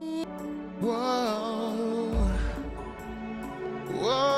Whoa, whoa,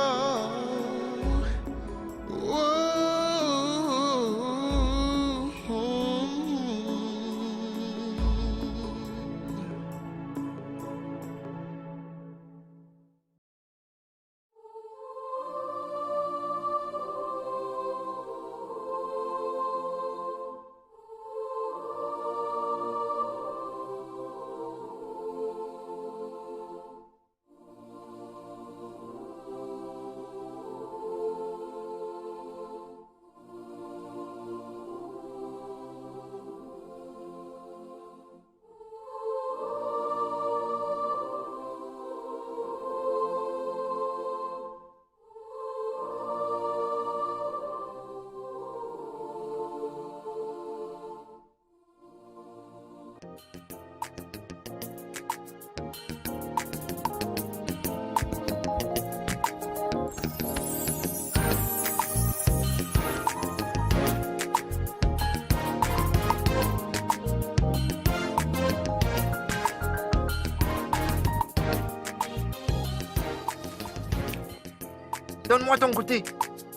Donne-moi ton goûter.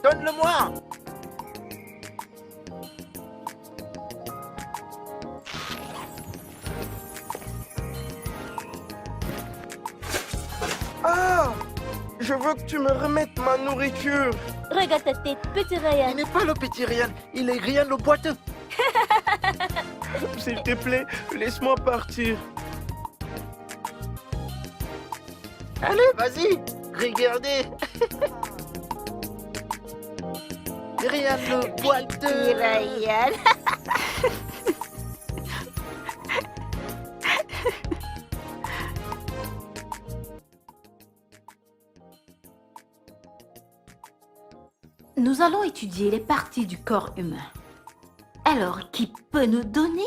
Donne-le-moi. Ah! Je veux que tu me remettes ma nourriture. Regarde ta tête, petit Ryan. Il n'est pas le petit Ryan, il est Ryan le boiteux. S'il te plaît, laisse-moi partir. Allez, vas-y, regardez. Ryan le boiteux. Ryan. Nous allons étudier les parties du corps humain. Alors, qui peut nous donner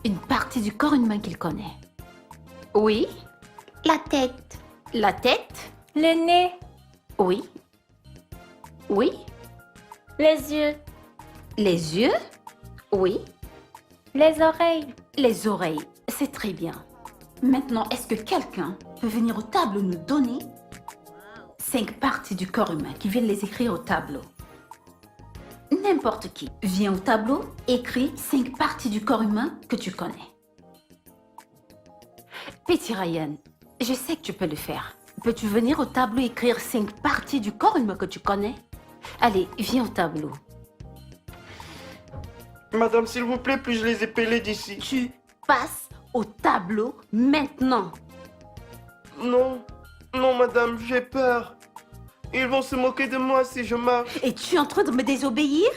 une partie du corps humain qu'il connaît? Oui. La tête. La tête? Le nez. Oui. Oui. Les yeux. Les yeux? Oui. Les oreilles. Les oreilles. C'est très bien. Maintenant, est-ce que quelqu'un peut venir au tableau nous donner 5 parties du corps humain qui viennent les écrire au tableau? N'importe qui. Viens au tableau, écris 5 parties du corps humain que tu connais. Petit Ryan, je sais que tu peux le faire. Peux-tu venir au tableau écrire 5 parties du corps humain que tu connais? Allez, viens au tableau. Madame, s'il vous plaît, puis-je les épeler d'ici? Tu passes au tableau maintenant. Non, non, madame, j'ai peur. Ils vont se moquer de moi si je marche. Et tu es en train de me désobéir?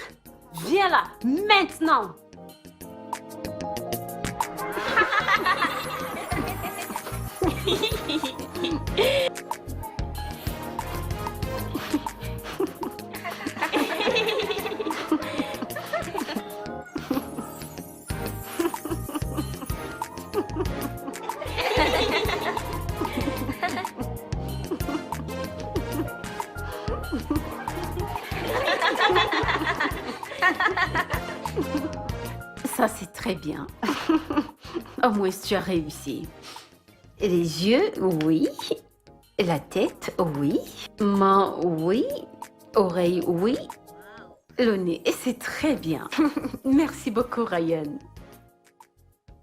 Viens là, maintenant. Ça, c'est très bien. Au moins, tu as réussi. Les yeux, oui. La tête, oui. Main, oui. Oreille, oui. Le nez, c'est très bien. Merci beaucoup, Ryan.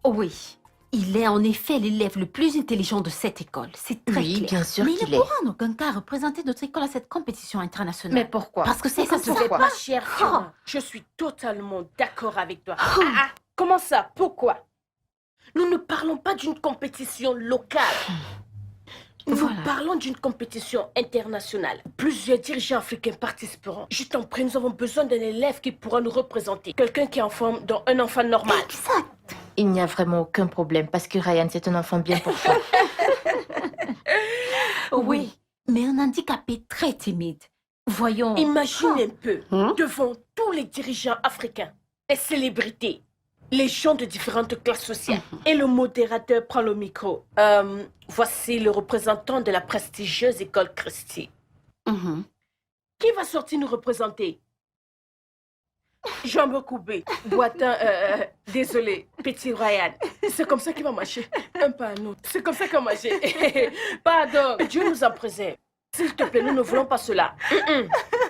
Oui, il est en effet l'élève le plus intelligent de cette école. C'est très Oui, clair. bien sûr Mais il qu'il ne est. pourra en aucun cas représenter notre école à cette compétition internationale. Mais pourquoi? Parce que c'est Ça ça se fait pas, chère Fiona. Je suis totalement d'accord avec toi. Comment ça? Pourquoi? Nous ne parlons pas d'une compétition locale. Nous Voilà. parlons d'une compétition internationale. Plusieurs dirigeants africains participeront. Je t'en prie, nous avons besoin d'un élève qui pourra nous représenter. Quelqu'un qui est en forme, dont un enfant normal. Exact. Il n'y a vraiment aucun problème parce que Ryan, c'est un enfant bien portant. Oui, mais un handicapé très timide. Voyons. Imagine un peu, devant tous les dirigeants africains, les célébrités, les gens de différentes classes sociales. Et le modérateur prend le micro. Voici le représentant de la prestigieuse école Christie. Mhm. Qui va sortir nous représenter? Jambes coupées, boitin, désolé, petit Ryan. C'est comme ça qu'il va marcher, un pas un autre. C'est comme ça qu'il va marcher. Pardon, Dieu nous en préserve. S'il te plaît, nous ne voulons pas cela.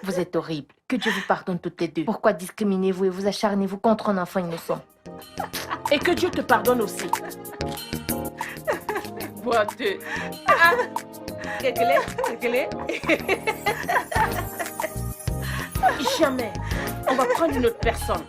Vous êtes horrible. Que Dieu vous pardonne toutes les deux. Pourquoi discriminez-vous et vous acharnez-vous contre un enfant innocent? Et que Dieu te pardonne aussi. Boiteux. Ah, réglé. Jamais. On va prendre une autre personne.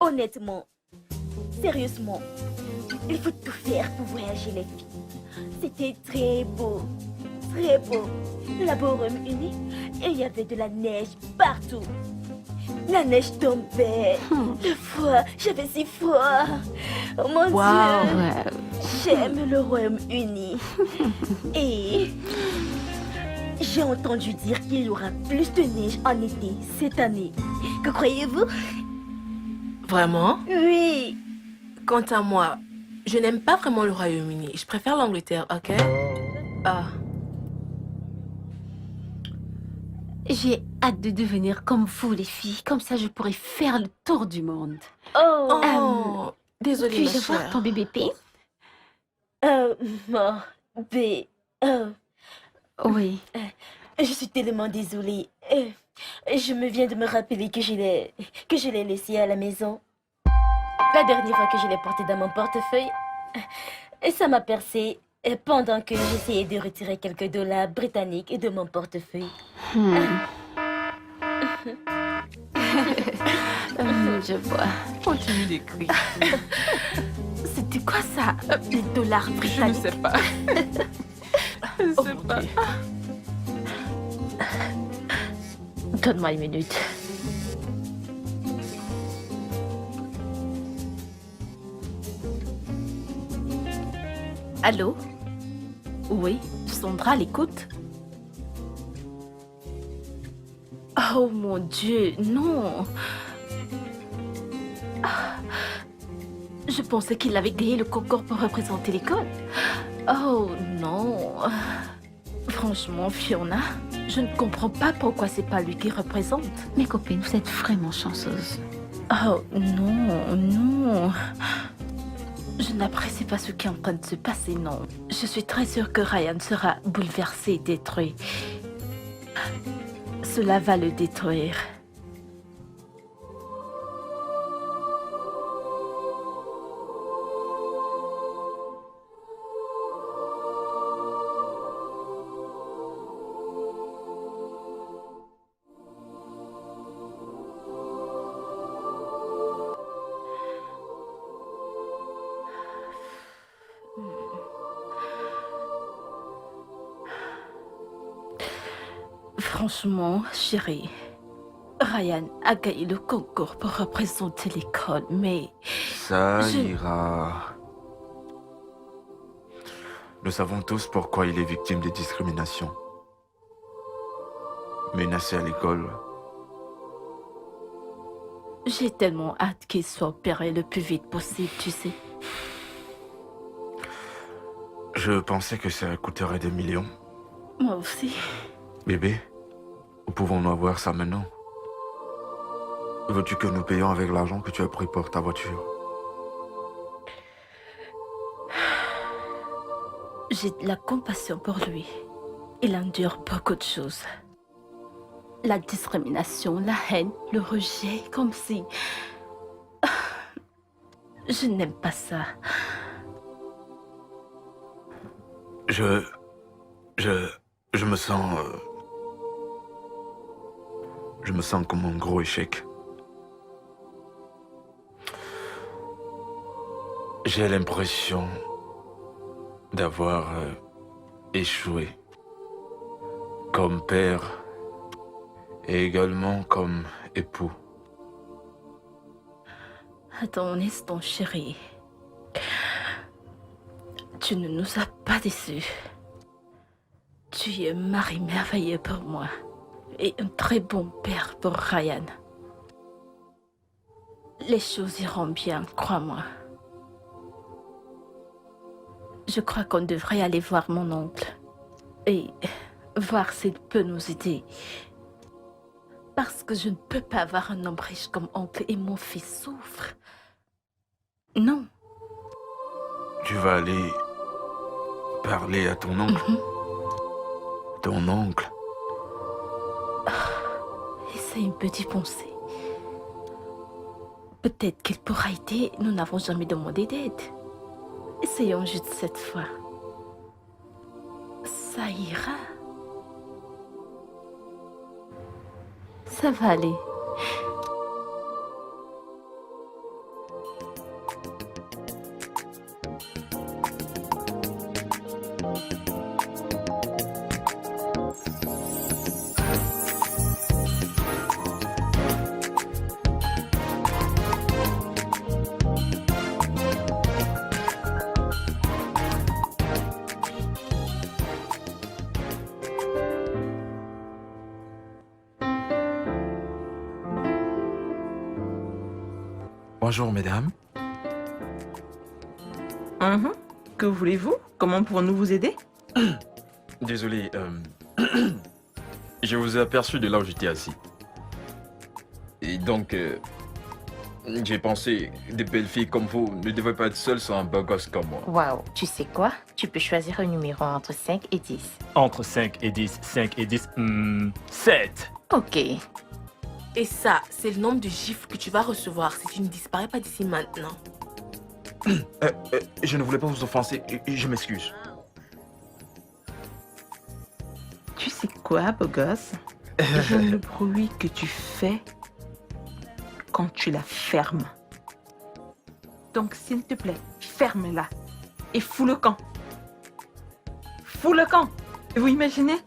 Honnêtement, sérieusement, il faut tout faire pour voyager les filles. C'était très beau, Là-bas au Royaume-Uni, il y avait de la neige partout. La neige tombait. Le froid, j'avais si froid. Oh mon Dieu, j'aime le Royaume-Uni. Et j'ai entendu dire qu'il y aura plus de neige en été cette année. Que croyez-vous? Vraiment? Oui. Quant à moi, je n'aime pas vraiment le Royaume-Uni. Je préfère l'Angleterre, ok? Ah. J'ai hâte de devenir comme vous, les filles. Comme ça, je pourrais faire le tour du monde. Oh, désolée, ma Puis-je voir chère. ton bébé P? Mon bé. Oui. Je suis tellement désolée. Je me viens de me rappeler que je l'ai laissé à la maison. La dernière fois que je l'ai porté dans mon portefeuille, et ça m'a percé pendant que j'essayais de retirer quelques dollars britanniques de mon portefeuille. Je vois. Continue d'écrire. C'était quoi ça? Les dollars Je ne britanniques? sais pas. Je ne sais pas. Donne-moi une minute. Allô? Oui, Sandra, l'écoute? Oh mon Dieu, non! Ah, je pensais qu'il avait gagné le concours pour représenter l'école. Oh non! Franchement, Fiona, je ne comprends pas pourquoi c'est pas lui qui représente. Mes copines, vous êtes vraiment chanceuses. Oh non, non! Je n'apprécie pas ce qui est en train de se passer, non. Je suis très sûre que Ryan sera bouleversé et détruit. Cela va le détruire. Franchement, chérie, Ryan a gagné le concours pour représenter l'école, mais... Ça Je- ira. Nous savons tous pourquoi il est victime de discrimination. Menacé à l'école. J'ai tellement hâte qu'il soit opéré le plus vite possible, tu sais. Je pensais que ça coûterait des millions. Moi aussi. Bébé, où pouvons-nous avoir ça maintenant? Veux-tu que nous payions avec l'argent que tu as pris pour ta voiture? J'ai de la compassion pour lui. Il endure beaucoup de choses. La discrimination, la haine, le rejet, comme si... Je n'aime pas ça. Je me sens... Je me sens comme un gros échec. J'ai l'impression d'avoir échoué comme père et également comme époux. Attends un instant, chérie. Tu ne nous as pas déçus. Tu es un mari merveilleux pour moi et un très bon père pour Ryan. Les choses iront bien, crois-moi. Je crois qu'on devrait aller voir mon oncle et voir s'il peut nous aider. Parce que je ne peux pas avoir un homme riche comme oncle et mon fils souffre. Non. Tu vas aller parler à ton oncle. Ton oncle. Essaye un peu d'y penser. Peut-être qu'il pourra aider. Nous n'avons jamais demandé d'aide. Essayons juste cette fois. Ça ira. Ça va aller. Bonjour, mesdames. Que voulez-vous? Comment pouvons-nous vous aider? Désolé, je vous ai aperçu de là où j'étais assis. Et donc, j'ai pensé, des belles filles comme vous ne devaient pas être seules sans un beau gosse comme moi. Waouh, tu sais quoi? Tu peux choisir un numéro entre 5 et 10. Entre 5 et 10, 5 et 10, 7. Ok. Et ça, c'est le nombre de gifles que tu vas recevoir si tu ne disparais pas d'ici maintenant. Je ne voulais pas vous offenser, je m'excuse. Tu sais quoi, beau gosse? J'aime le bruit que tu fais quand tu la fermes. Donc, s'il te plaît, ferme-la et fous le camp. Fous le camp. Vous imaginez?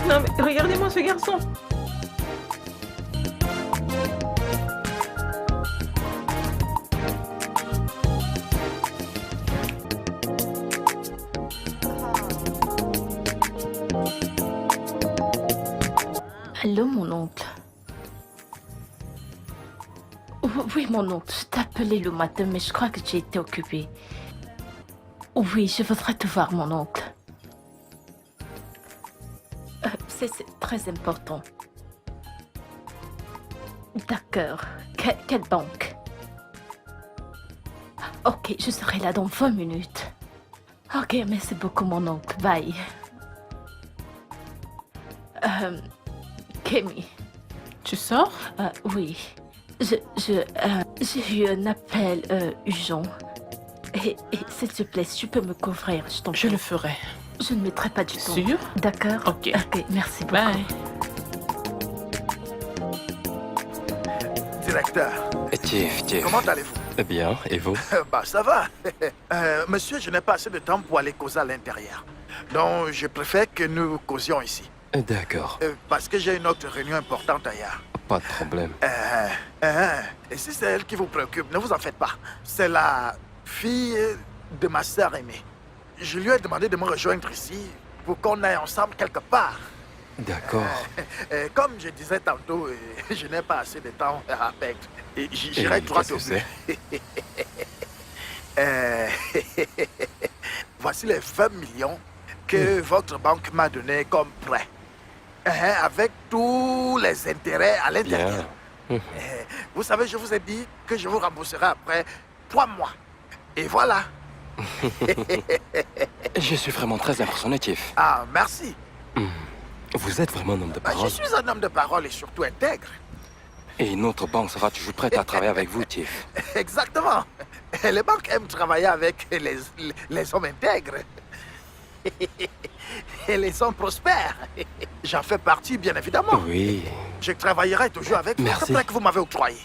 Non, mais regardez-moi ce garçon. Allô, mon oncle. Oui, mon oncle, je t'ai appelé le matin, mais je crois que tu étais occupé. Oui, je voudrais te voir, mon oncle. C'est très important. D'accord. Quelle banque? Ok, je serai là dans 20 minutes. Ok, merci beaucoup, mon oncle. Bye. Kemi. Tu sors? Oui. J'ai eu un appel urgent. Et s'il te plaît, si tu peux me couvrir, je t'en prie. Je le ferai. Je ne mettrai pas du temps. Sûr? D'accord. Ok. Ok, merci beaucoup. Bye. Directeur. Tiff. Comment allez-vous? Bien, et vous? Bah, ça va. Monsieur, je n'ai pas assez de temps pour aller causer à l'intérieur. Donc, je préfère que nous causions ici. D'accord. Parce que j'ai une autre réunion importante ailleurs. Pas de problème. Et si c'est elle qui vous préoccupe, ne vous en faites pas. C'est la fille de ma sœur aînée. Je lui ai demandé de me rejoindre ici pour qu'on aille ensemble quelque part. D'accord. Comme je disais tantôt, je n'ai pas assez de temps à perdre. Et j'irai droit au but. Voici les 20 millions que votre banque m'a donné comme prêt. Avec tous les intérêts à l'intérieur. Vous savez, je vous ai dit que je vous rembourserai après 3 mois. Et voilà. Je suis vraiment très impressionné, Tiff. Ah, merci. Vous êtes vraiment un homme de parole. Je suis un homme de parole et surtout intègre. Et notre banque sera toujours prête à travailler avec vous, Tiff. Exactement. Les banques aiment travailler avec les hommes intègres. Et les hommes prospères. J'en fais partie, bien évidemment. Oui. Je travaillerai toujours avec Merci. votre prêt que vous m'avez octroyé.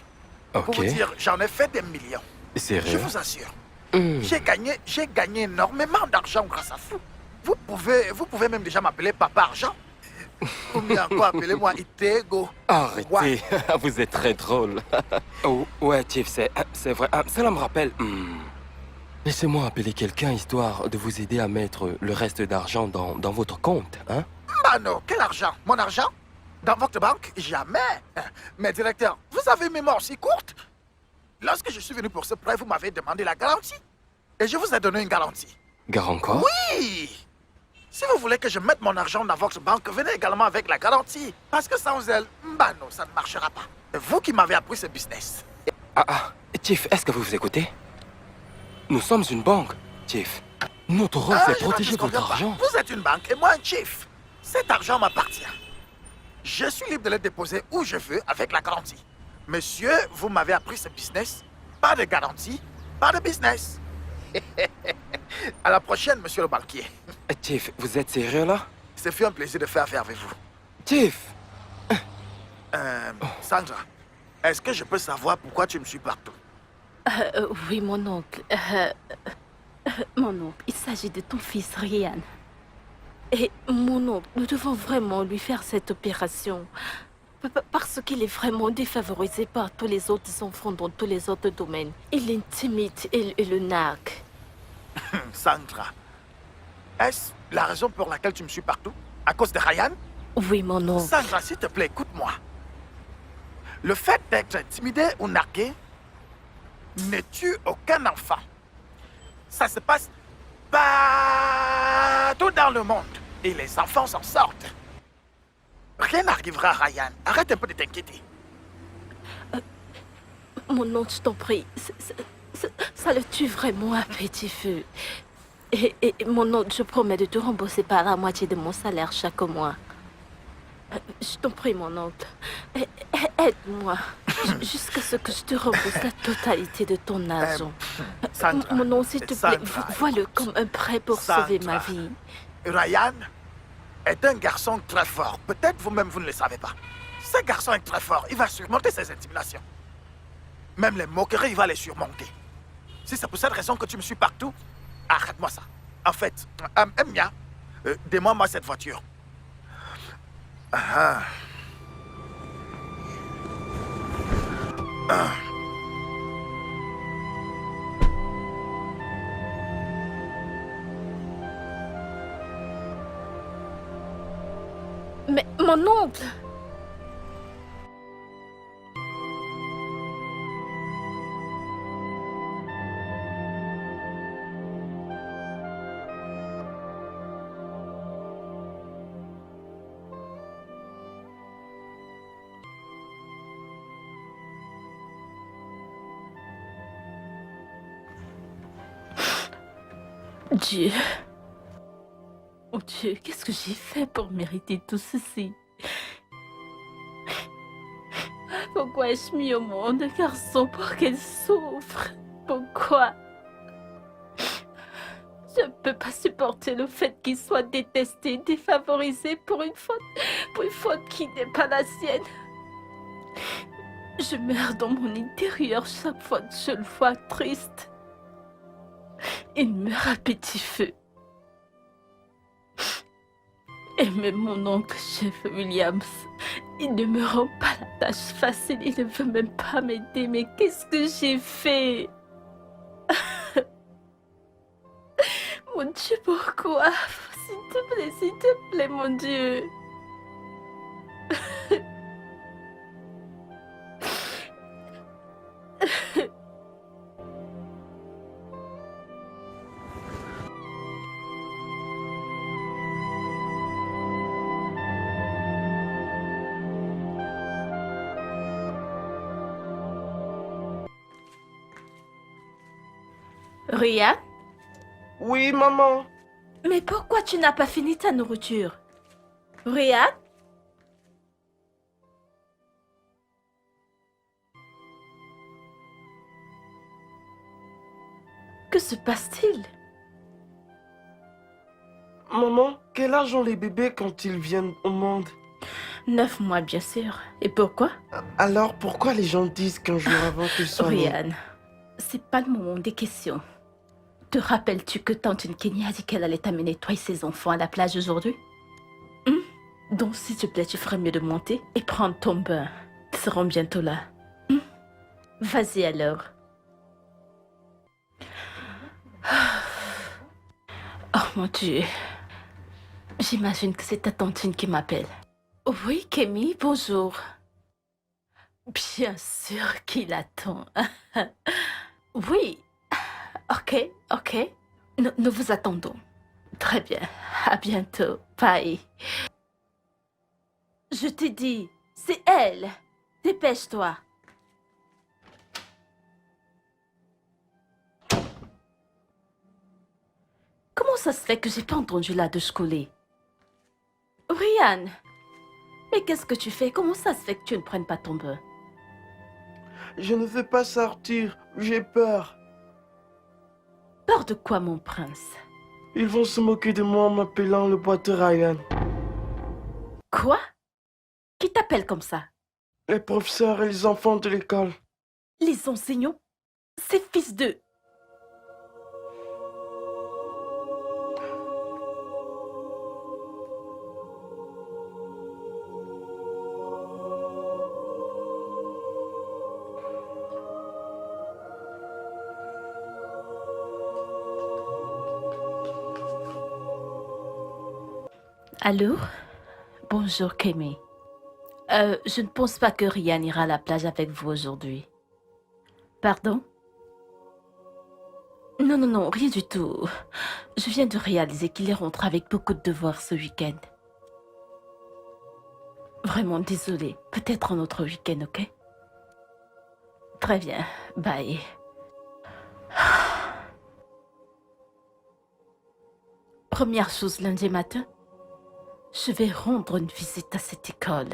Ok. Pour vous dire, j'en ai fait des millions. Sérieux? Je vous assure. J'ai gagné énormément d'argent grâce à vous. Vous pouvez même déjà m'appeler Papa Argent. Ou bien encore, appelez-moi Itego. Arrêtez, Ouais. vous êtes très drôle. Oh, ouais, Tiff, c'est vrai. Cela me rappelle. Laissez-moi appeler quelqu'un histoire de vous aider à mettre le reste d'argent dans votre compte, hein? Ah non, quel argent? Mon argent? Dans votre banque, jamais. Mais directeur, vous avez une mémoire si courte. Lorsque je suis venu pour ce prêt, vous m'avez demandé la garantie. Et je vous ai donné une garantie. Garant quoi? Oui! Si vous voulez que je mette mon argent dans votre banque, venez également avec la garantie. Parce que sans elle, bah non, ça ne marchera pas. C'est vous qui m'avez appris ce business. Chief, est-ce que vous vous écoutez? Nous sommes une banque, Chief. Notre rôle, c'est je protéger ne votre comprends pas. argent. Vous êtes une banque et moi un chief. Cet argent m'appartient. Je suis libre de le déposer où je veux avec la garantie. Monsieur, vous m'avez appris ce business. Pas de garantie, pas de business. À la prochaine, monsieur le banquier. Chief, vous êtes sérieux là? Ce fut un plaisir de faire affaire avec vous. Chief! Sandra, est-ce que je peux savoir pourquoi tu me suis partout? Oui, mon oncle. Mon oncle, il s'agit de ton fils, Ryan. Et mon oncle, nous devons vraiment lui faire cette opération. Parce qu'il est vraiment défavorisé par tous les autres enfants dans tous les autres domaines. Il intimide et le nargue. Sandra, est-ce la raison pour laquelle tu me suis partout? À cause de Ryan? Oui, mon oncle. Sandra, s'il te plaît, écoute-moi. Le fait d'être intimidé ou nargué ne tue aucun enfant. Ça se passe partout dans le monde. Et les enfants s'en sortent. Rien n'arrivera à Ryan. Arrête un peu de t'inquiéter. Mon oncle, je t'en prie. Ça le tue vraiment à petit feu. Et mon oncle, je promets de te rembourser par la moitié de mon salaire chaque mois. Je t'en prie, mon oncle. Aide-moi. Jusqu'à ce que je te rembourse la totalité de ton argent. Sandra, mon oncle, s'il te plaît, Sandra, vois-le comme un prêt pour sauver ma vie. Ryan est un garçon très fort. Peut-être vous-même, vous ne le savez pas. Ce garçon est très fort. Il va surmonter ses intimidations. Même les moqueries, il va les surmonter. Si c'est pour cette raison que tu me suis partout, arrête-moi ça. En fait, Mia, démons-moi cette voiture. Mais mon oncle! Dieu. Oh Dieu, qu'est-ce que j'ai fait pour mériter tout ceci? Pourquoi ai-je mis au monde un garçon pour qu'elle souffre? Pourquoi? Je ne peux pas supporter le fait qu'il soit détesté, défavorisé pour une faute qui n'est pas la sienne. Je meurs dans mon intérieur chaque fois que je le vois triste. Il meurt à petit feu. Et même mon oncle, chef Williams, il ne me rend pas la tâche facile, il ne veut même pas m'aider. Mais qu'est-ce que j'ai fait? Mon Dieu, pourquoi? S'il te plaît, mon Dieu. Ryan? Oui, maman. Mais pourquoi tu n'as pas fini ta nourriture? Ryan? Que se passe-t-il? Maman, quel âge ont les bébés quand ils viennent au monde? 9 mois, bien sûr. Et pourquoi? Alors, pourquoi les gens disent qu'un jour avant qu'ils soient nés? Ryan, c'est pas le moment des questions. Te rappelles-tu que tante Nkeni a dit qu'elle allait t'amener toi et ses enfants à la plage aujourd'hui? Donc, s'il te plaît, tu ferais mieux de monter et prendre ton bain. Ils seront bientôt là. Vas-y alors. Oh mon Dieu. J'imagine que c'est ta tantine qui m'appelle. Oui, Kémy, bonjour. Bien sûr qu'il attend. Oui. Ok, ok. Nous vous attendons. Très bien. À bientôt. Bye. Je t'ai dit, c'est elle. Dépêche-toi. Comment ça se fait que j'ai pas entendu la douche couler? Ryan, mais qu'est-ce que tu fais? Comment ça se fait que tu ne prennes pas ton bain? Je ne veux pas sortir, j'ai peur. Peur de quoi, mon prince? Ils vont se moquer de moi en m'appelant le boiteux Ryan. Quoi? Qui t'appelle comme ça? Les professeurs et les enfants de l'école. Les enseignants? Ces fils de... Allô? Bonjour, Kémy. Je ne pense pas que Ryan ira à la plage avec vous aujourd'hui. Pardon? Non, non, non, rien du tout. Je viens de réaliser qu'il est rentré avec beaucoup de devoirs ce week-end. Vraiment désolée. Peut-être un autre week-end, ok? Très bien. Bye. Première chose lundi matin, je vais rendre une visite à cette école.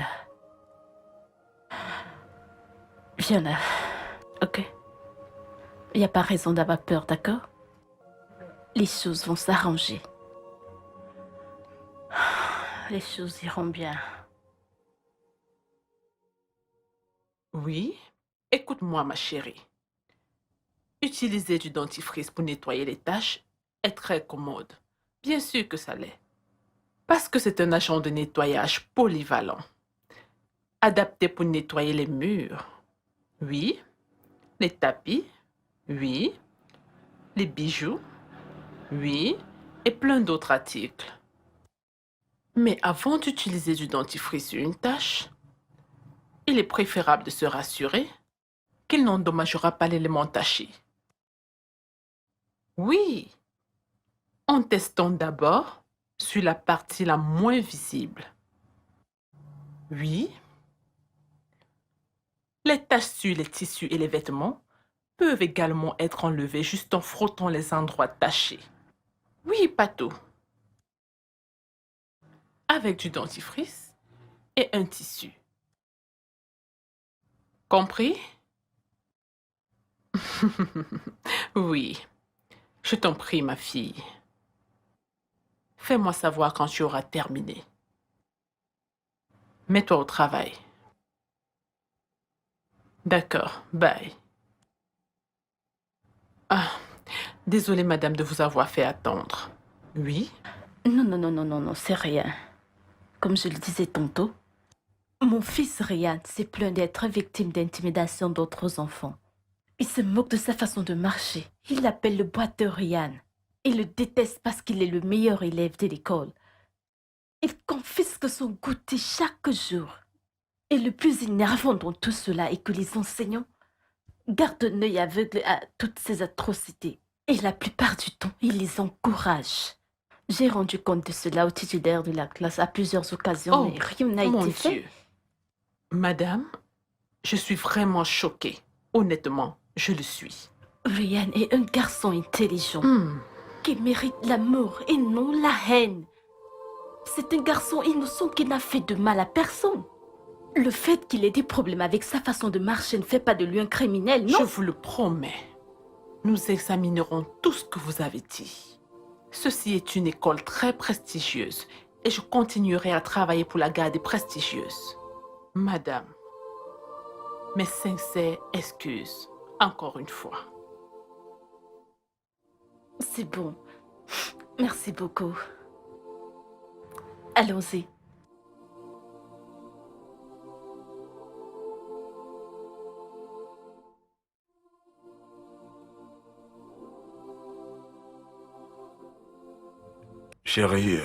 Viens là, ok? Il n'y a pas raison d'avoir peur, d'accord? Les choses vont s'arranger. Les choses iront bien. Oui? Écoute-moi, ma chérie. Utiliser du dentifrice pour nettoyer les taches est très commode. Bien sûr que ça l'est. Parce que c'est un agent de nettoyage polyvalent. Adapté pour nettoyer les murs. Oui. Les tapis. Oui. Les bijoux. Oui. Et plein d'autres articles. Mais avant d'utiliser du dentifrice sur une tache, il est préférable de se rassurer qu'il n'endommagera pas l'élément taché. Oui. En testant d'abord sur la partie la moins visible. Oui. Les taches sur les tissus et les vêtements peuvent également être enlevées juste en frottant les endroits tachés. Oui, Pato. Avec du dentifrice et un tissu. Compris? Oui. Je t'en prie, ma fille. Fais-moi savoir quand tu auras terminé. Mets-toi au travail. D'accord, bye. Ah, désolée, madame, de vous avoir fait attendre. Oui? Non, non, non, non, non, non, c'est rien. Comme je le disais tantôt, mon fils Ryan s'est plaint d'être victime d'intimidation d'autres enfants. Il se moque de sa façon de marcher. Il l'appelle le boiteux Ryan. Il le déteste parce qu'il est le meilleur élève de l'école. Il confisque son goûter chaque jour. Et le plus énervant dans tout cela est que les enseignants gardent un œil aveugle à toutes ces atrocités. Et la plupart du temps, ils les encouragent. J'ai rendu compte de cela au titulaire de la classe à plusieurs occasions, mais rien n'a été fait. Dieu. Madame, je suis vraiment choquée. Honnêtement, je le suis. Ryan est un garçon intelligent qui mérite l'amour et non la haine. C'est un garçon innocent qui n'a fait de mal à personne. Le fait qu'il ait des problèmes avec sa façon de marcher ne fait pas de lui un criminel, non? Je vous le promets. Nous examinerons tout ce que vous avez dit. Ceci est une école très prestigieuse et je continuerai à travailler pour la garder prestigieuse. Madame, mes sincères excuses, encore une fois. C'est bon. Merci beaucoup. Allons-y. Chérie,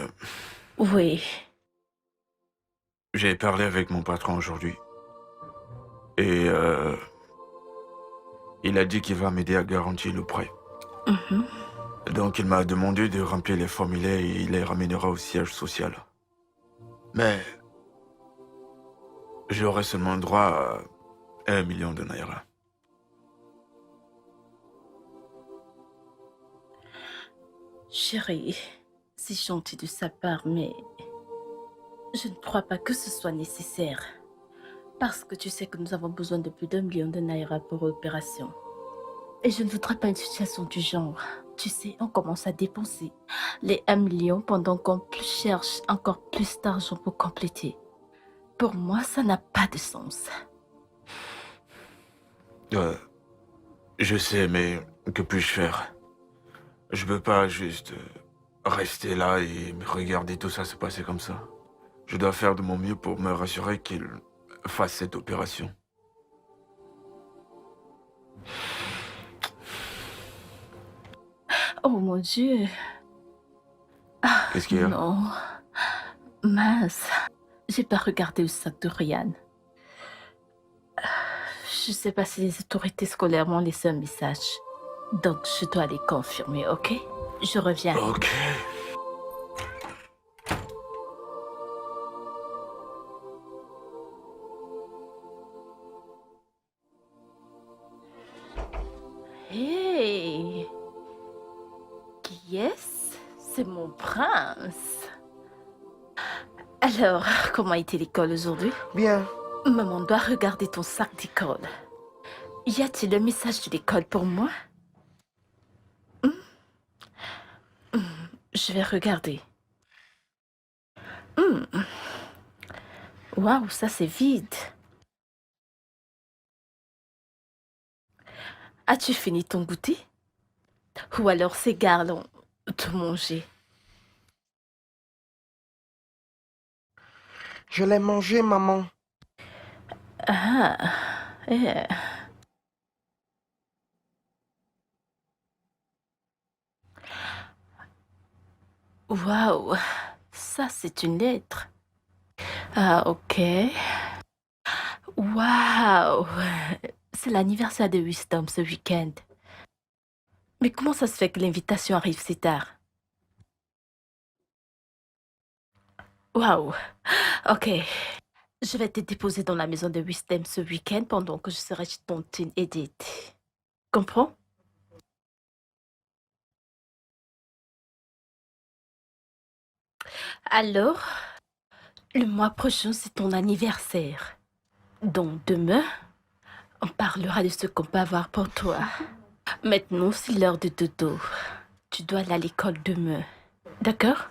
Oui. J'ai parlé avec mon patron aujourd'hui. Et il a dit qu'il va m'aider à garantir le prêt. Donc il m'a demandé de remplir les formulaires et il les ramènera au siège social. Mais j'aurai seulement droit à 1 million de naira. Chérie, c'est gentil de sa part, mais je ne crois pas que ce soit nécessaire. Parce que tu sais que nous avons besoin de plus d'1 million de naira pour l'opération. Et je ne voudrais pas une situation du genre. Tu sais, on commence à dépenser les 1 million pendant qu'on cherche encore plus d'argent pour compléter. Pour moi, ça n'a pas de sens. Je sais, mais que puis-je faire? Je peux pas juste rester là et me regarder tout ça se passer comme ça. Je dois faire de mon mieux pour me rassurer qu'il fasse cette opération. Oh mon Dieu. Ah, Qu'est-ce qu'il y a? non. Mince. J'ai pas regardé le sac de Ryan. Je sais pas si les autorités scolaires m'ont laissé un message. Donc, je dois les confirmer, ok? Je reviens. Ok. Hey! Qui est-ce? C'est mon prince. Alors, comment était l'école aujourd'hui? Bien. Maman doit regarder ton sac d'école. Y a-t-il un message de l'école pour moi? Je vais regarder. Waouh, ça c'est vide. As-tu fini ton goûter? Ou alors ces gars l'ont tout mangé? Je l'ai mangé, maman. Ah, Waouh, ça c'est une lettre. Ah, ok. Waouh, c'est l'anniversaire de Wisdom ce week-end. Mais comment ça se fait que l'invitation arrive si tard? Waouh, ok. Je vais te déposer dans la maison de Wisdom ce week-end pendant que je serai chez ton teen Edith. Comprends? Alors, le mois prochain, c'est ton anniversaire. Donc demain, on parlera de ce qu'on peut avoir pour toi. Maintenant, c'est l'heure de dodo. Tu dois aller à l'école demain. D'accord?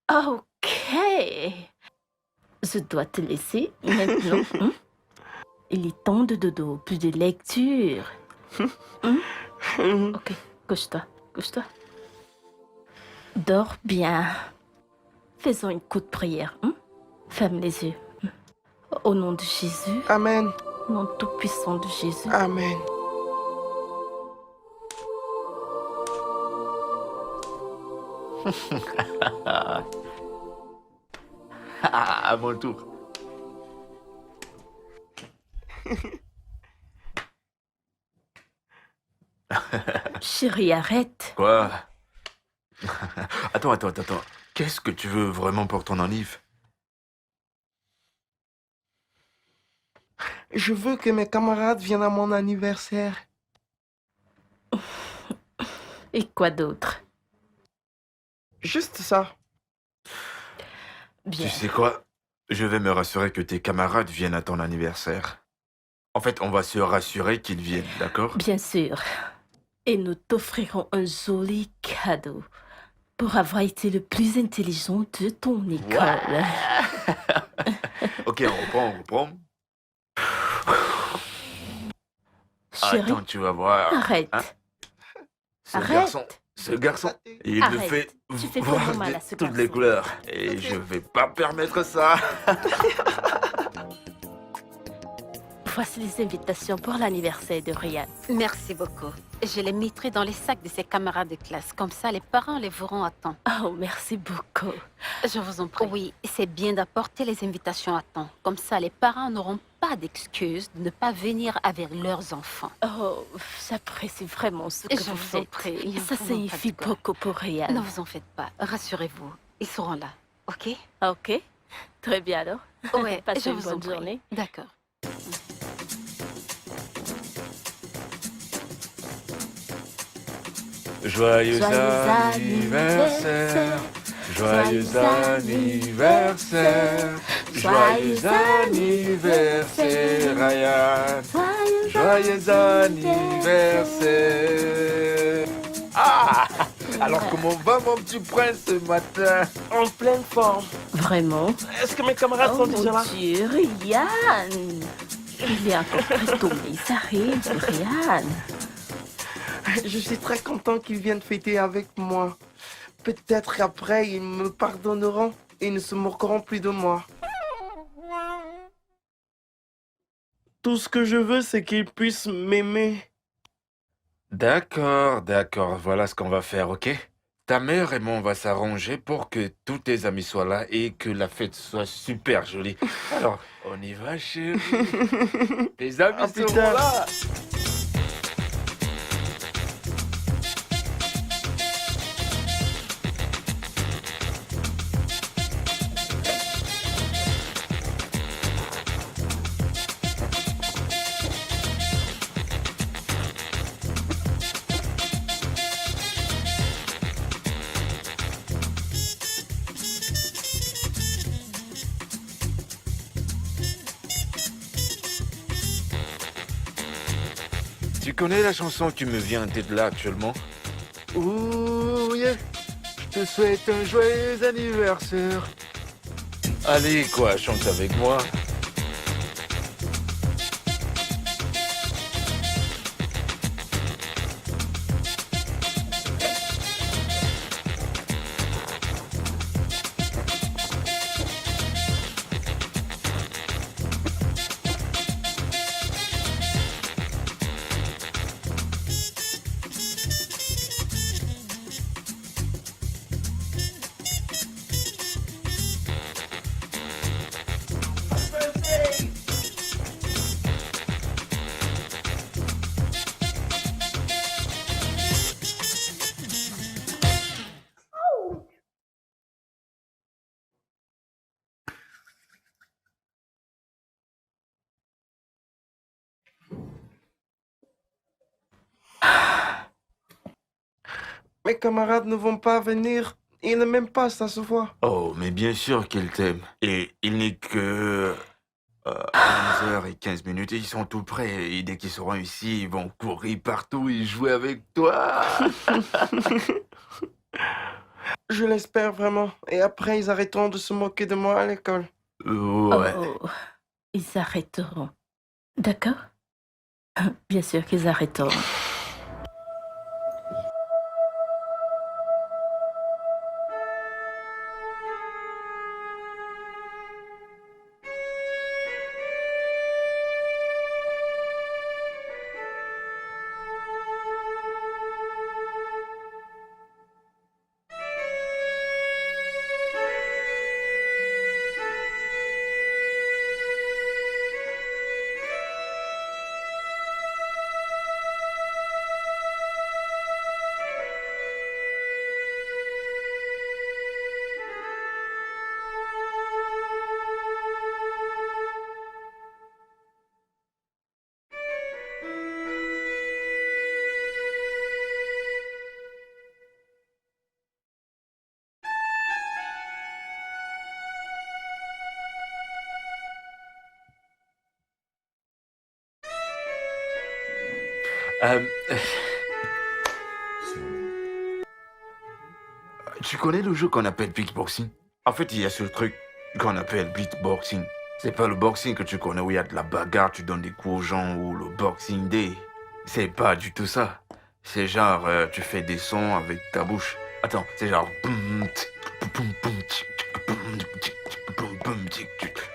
Ok. Je dois te laisser maintenant. Il est temps de dodo, plus de lecture. Ok, couche-toi, couche-toi. Dors bien. Faisons une courte prière. Ferme les yeux. Au nom de Jésus. Amen. Au nom tout-puissant de Jésus. Amen. À mon tour. Chérie, arrête. Quoi? Attends. Qu'est-ce que tu veux vraiment pour ton anniv? Je veux que mes camarades viennent à mon anniversaire. Et quoi d'autre? Juste ça. Bien. Tu sais quoi? Je vais me rassurer que tes camarades viennent à ton anniversaire. En fait, on va se rassurer qu'ils viennent, d'accord? Bien sûr. Et nous t'offrirons un joli cadeau pour avoir été le plus intelligent de ton école. Ok, on reprend. Chérie, attends, tu vas voir. arrête. Hein? Arrête. Ce garçon, il me Arrête. fait Tu fais voir vraiment mal à ce toutes garçon. les couleurs. Et je vais pas permettre ça. Voici les invitations pour l'anniversaire de Ryan. Merci beaucoup. Je les mettrai dans les sacs de ses camarades de classe. Comme ça, les parents les verront à temps. Oh, merci beaucoup. Je vous en prie. Oui, c'est bien d'apporter les invitations à temps. Comme ça, les parents n'auront pas d'excuses de ne pas venir avec leurs enfants. Oh, j'apprécie vraiment ce que Je vous vous en faites. prie. Ça signifie beaucoup pour Ryan. Ne vous en faites pas. Rassurez-vous. Ils seront là. OK? Ok. Très bien alors. Ouais, Passez je une vous en bonne prie. journée. D'accord. Joyeux anniversaire, joyeux anniversaire, joyeux anniversaire, Ryan. Joyeux anniversaire. Ah! Alors comment va mon petit prince ce matin? En pleine forme. Vraiment? Est-ce que mes camarades sont déjà là? Mon Dieu, Ryan! Il est encore très tôt, mais ça arrive, Ryan. Je suis très content qu'ils viennent fêter avec moi. Peut-être qu'après, ils me pardonneront et ne se moqueront plus de moi. Tout ce que je veux, c'est qu'ils puissent m'aimer. D'accord, d'accord, voilà ce qu'on va faire, ok? Ta mère et moi, on va s'arranger pour que tous tes amis soient là et que la fête soit super jolie. Alors, on y va, chérie. Tes amis seront putain. là. Tu connais la chanson qui me vient d'être là actuellement? Oh yeah, je te souhaite un joyeux anniversaire. Allez quoi, chante avec moi. Mes camarades ne vont pas venir. Ils ne m'aiment pas, ça se voit. Oh, mais bien sûr qu'il t'aime. Et il n'est que 11h15 et ils sont tout prêts. Et dès qu'ils seront ici, ils vont courir partout et jouer avec toi. Je l'espère vraiment. Et après, ils arrêteront de se moquer de moi à l'école. Ouais. Oh, ils arrêteront. D'accord? Bien sûr qu'ils arrêteront. Tu connais le jeu qu'on appelle beatboxing? En fait, il y a ce truc qu'on appelle beatboxing. C'est pas le boxing que tu connais où il y a de la bagarre, tu donnes des coups aux gens ou le boxing day. C'est pas du tout ça. C'est genre, tu fais des sons avec ta bouche. Attends, c'est genre...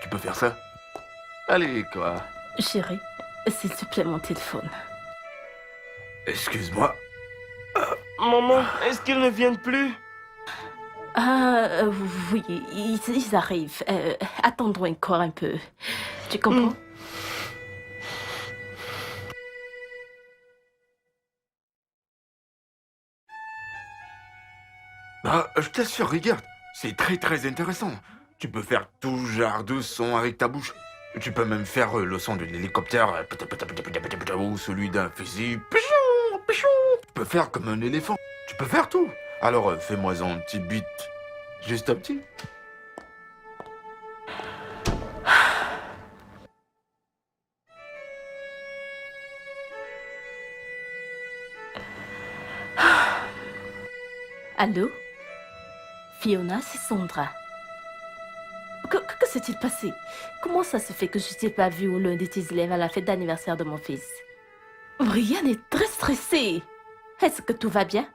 Tu peux faire ça? Allez, quoi. Chérie, s'il te plaît, mon téléphone. Excuse-moi. Maman, est-ce qu'ils ne viennent plus? Oui, ils arrivent. Attendons encore un peu. Tu comprends? Bah, je t'assure, regarde. C'est très très intéressant. Tu peux faire tout genre de son avec ta bouche. Tu peux même faire le son de l'hélicoptère ou celui d'un fusil. Tu peux faire comme un éléphant. Tu peux faire tout. Alors fais-moi un petit beat. Juste un petit. Allô? Fiona, c'est Sandra. Que s'est-il passé? Comment ça se fait que je ne t'ai pas vu ou l'un de tes élèves à la fête d'anniversaire de mon fils? Brian est très stressé. Est-ce que tout va bien?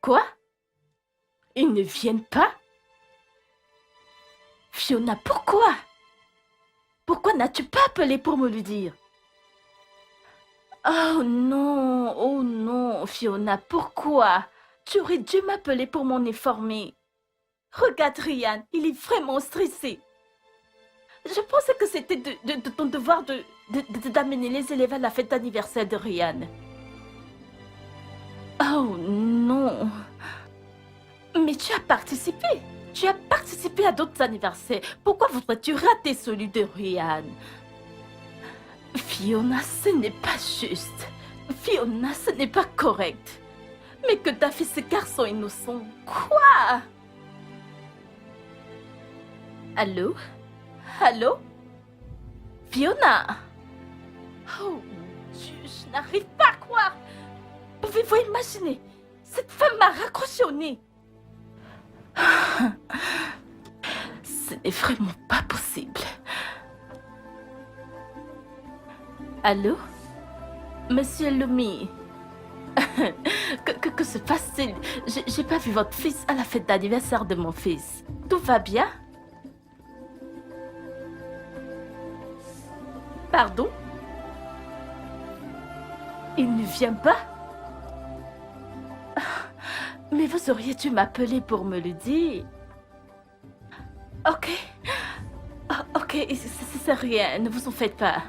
Quoi? Ils ne viennent pas? Fiona, pourquoi? Pourquoi n'as-tu pas appelé pour me le dire? Oh non, Fiona, pourquoi? Tu aurais dû m'appeler pour m'en informer. Regarde Ryan, il est vraiment stressé. Je pensais que c'était de ton devoir d'amener les élèves à la fête d'anniversaire de Ryan. Oh non. Mais tu as participé. Tu as participé à d'autres anniversaires. Pourquoi voudrais-tu rater celui de Ryan? Fiona, ce n'est pas juste. Fiona, ce n'est pas correct. Mais que t'as fait ce garçon innocent. Quoi? Allô? Allô? Fiona? Oh mon Dieu, je n'arrive pas à croire. Pouvez-vous imaginer? Cette femme m'a raccroché au nez. Ce n'est vraiment pas possible. Allô? Monsieur Lumi? Que se passe-t-il? J'ai pas vu votre fils à la fête d'anniversaire de mon fils. Tout va bien? Pardon? Il ne vient pas? Mais vous auriez dû m'appeler pour me le dire. Ok. Ok, c'est rien, ne vous en faites pas.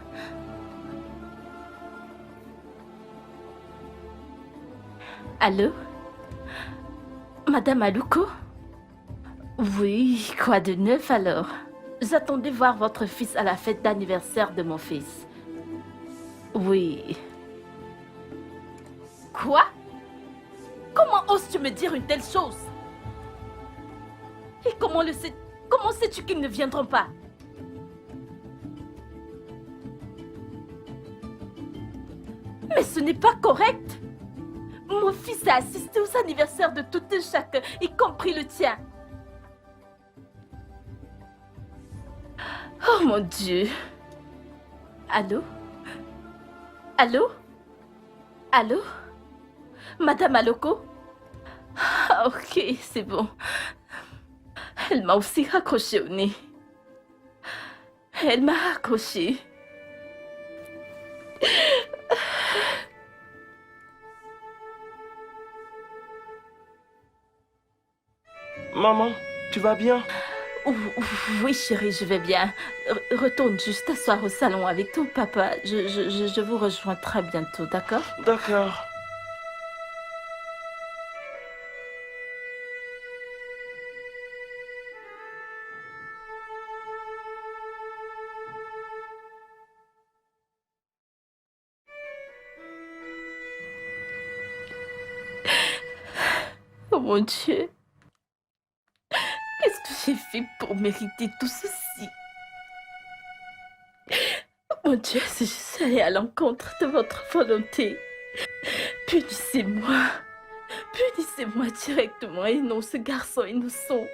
Allô? Madame Aluko? Oui, quoi de neuf alors? J'attendais voir votre fils à la fête d'anniversaire de mon fils. Oui. Quoi? Comment oses-tu me dire une telle chose? Et comment sais-tu qu'ils ne viendront pas? Mais ce n'est pas correct. Mon fils a assisté aux anniversaires de tout un chacun, y compris le tien. Oh mon Dieu. Allô? Allô? Allô? Madame Aloko? Ok, c'est bon. Elle m'a aussi raccroché au nez. Elle m'a raccroché. Maman, tu vas bien? Oui, chérie, je vais bien. Retourne juste t'asseoir au salon avec ton papa. Je vous rejoins très bientôt, d'accord? D'accord. Oh mon Dieu. Qu'est-ce que j'ai fait pour mériter tout ceci? Mon Dieu, si je suis allée à l'encontre de votre volonté, punissez-moi. Punissez-moi directement et non ce garçon innocent.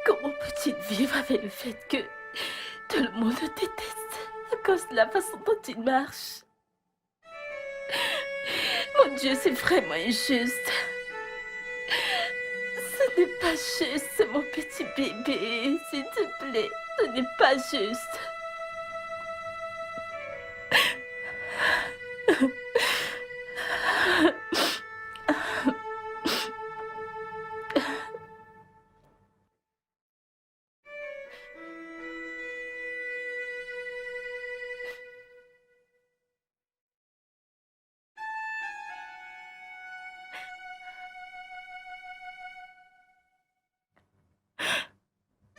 Comment peut-il vivre avec le fait que tout le monde le déteste à cause de la façon dont il marche? Mon Dieu, c'est vraiment injuste. Ce n'est pas juste, mon petit bébé. S'il te plaît, ce n'est pas juste.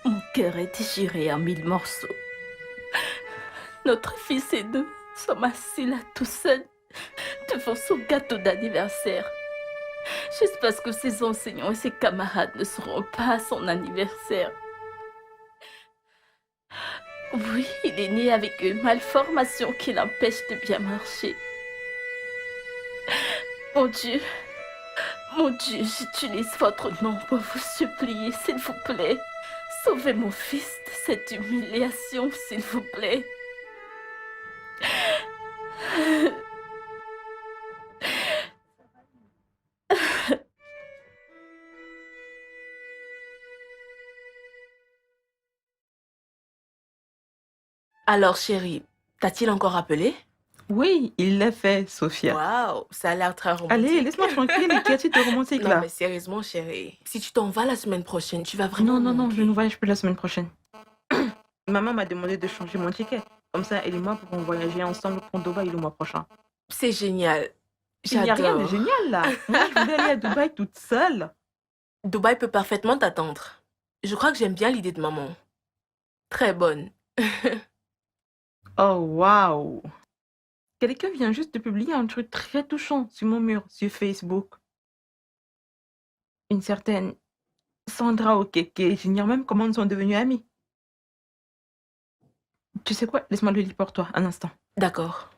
Mon cœur est déchiré en 1000 morceaux. Notre fils et nous sommes assis là tout seuls devant son gâteau d'anniversaire. Juste parce que ses enseignants et ses camarades ne seront pas à son anniversaire. Oui, il est né avec une malformation qui l'empêche de bien marcher. Mon Dieu, j'utilise votre nom pour vous supplier, s'il vous plaît. Sauvez mon fils de cette humiliation, s'il vous plaît. Alors, chérie, t'a-t-il encore appelé? Oui, il l'a fait, Sophia. Waouh, ça a l'air très romantique. Allez, laisse-moi tranquille, qu'y a-t-il de romantique Non, là? mais sérieusement, chérie, si tu t'en vas la semaine prochaine, tu vas vraiment Non, manquer. je ne voyage plus la semaine prochaine. Maman m'a demandé de changer mon ticket. Comme ça, elle et moi pourrons voyager ensemble pour Dubaï le mois prochain. C'est génial. Il n'y a rien de J'adore. génial là. Moi, je voulais aller à Dubaï toute seule. Dubaï peut parfaitement t'attendre. Je crois que j'aime bien l'idée de maman. Très bonne. Oh, waouh. Quelqu'un vient juste de publier un truc très touchant sur mon mur, sur Facebook. Une certaine Sandra Okeke. J'ignore même comment nous sommes devenus amis. Tu sais quoi? Laisse-moi le lire pour toi, un instant. D'accord.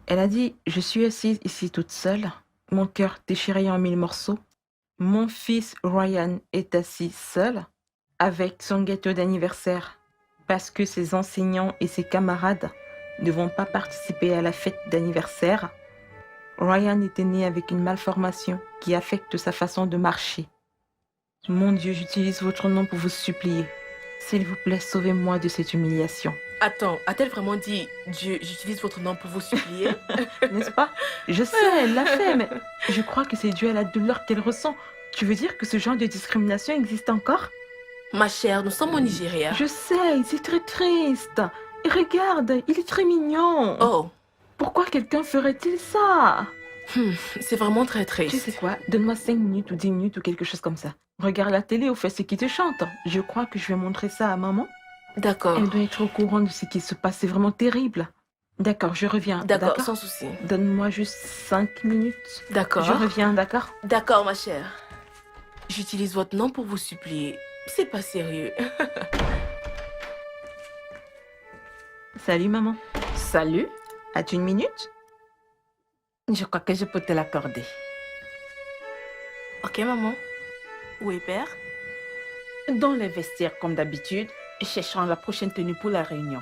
Elle a dit, je suis assise ici toute seule, mon cœur déchiré en 1000 morceaux. Mon fils Ryan est assis seul avec son gâteau d'anniversaire parce que ses enseignants et ses camarades ne vont pas participer à la fête d'anniversaire. Ryan était né avec une malformation qui affecte sa façon de marcher. Mon Dieu, j'utilise votre nom pour vous supplier. S'il vous plaît, sauvez-moi de cette humiliation. Attends, a-t-elle vraiment dit Dieu, j'utilise votre nom pour vous supplier? N'est-ce pas? Je sais, elle l'a fait, mais je crois que c'est dû à la douleur qu'elle ressent. Tu veux dire que ce genre de discrimination existe encore? Ma chère, nous sommes au Nigeria. Je sais, c'est très triste. Et regarde, il est très mignon. Oh. Pourquoi quelqu'un ferait-il ça? C'est vraiment très triste. Tu sais quoi? Donne-moi 5 minutes ou 10 minutes ou quelque chose comme ça. Regarde la télé ou fais ce qui te chante. Je crois que je vais montrer ça à maman. D'accord. Elle doit être au courant de ce qui se passe. C'est vraiment terrible. D'accord, je reviens. D'accord, sans souci. Donne-moi juste 5 minutes. D'accord. Je reviens, d'accord? D'accord, ma chère. J'utilise votre nom pour vous supplier. C'est pas sérieux. Salut, maman. Salut. As-tu une minute? Je crois que je peux te l'accorder. Ok, maman. Où est père? Dans les vestiaires, comme d'habitude, cherchant la prochaine tenue pour la réunion.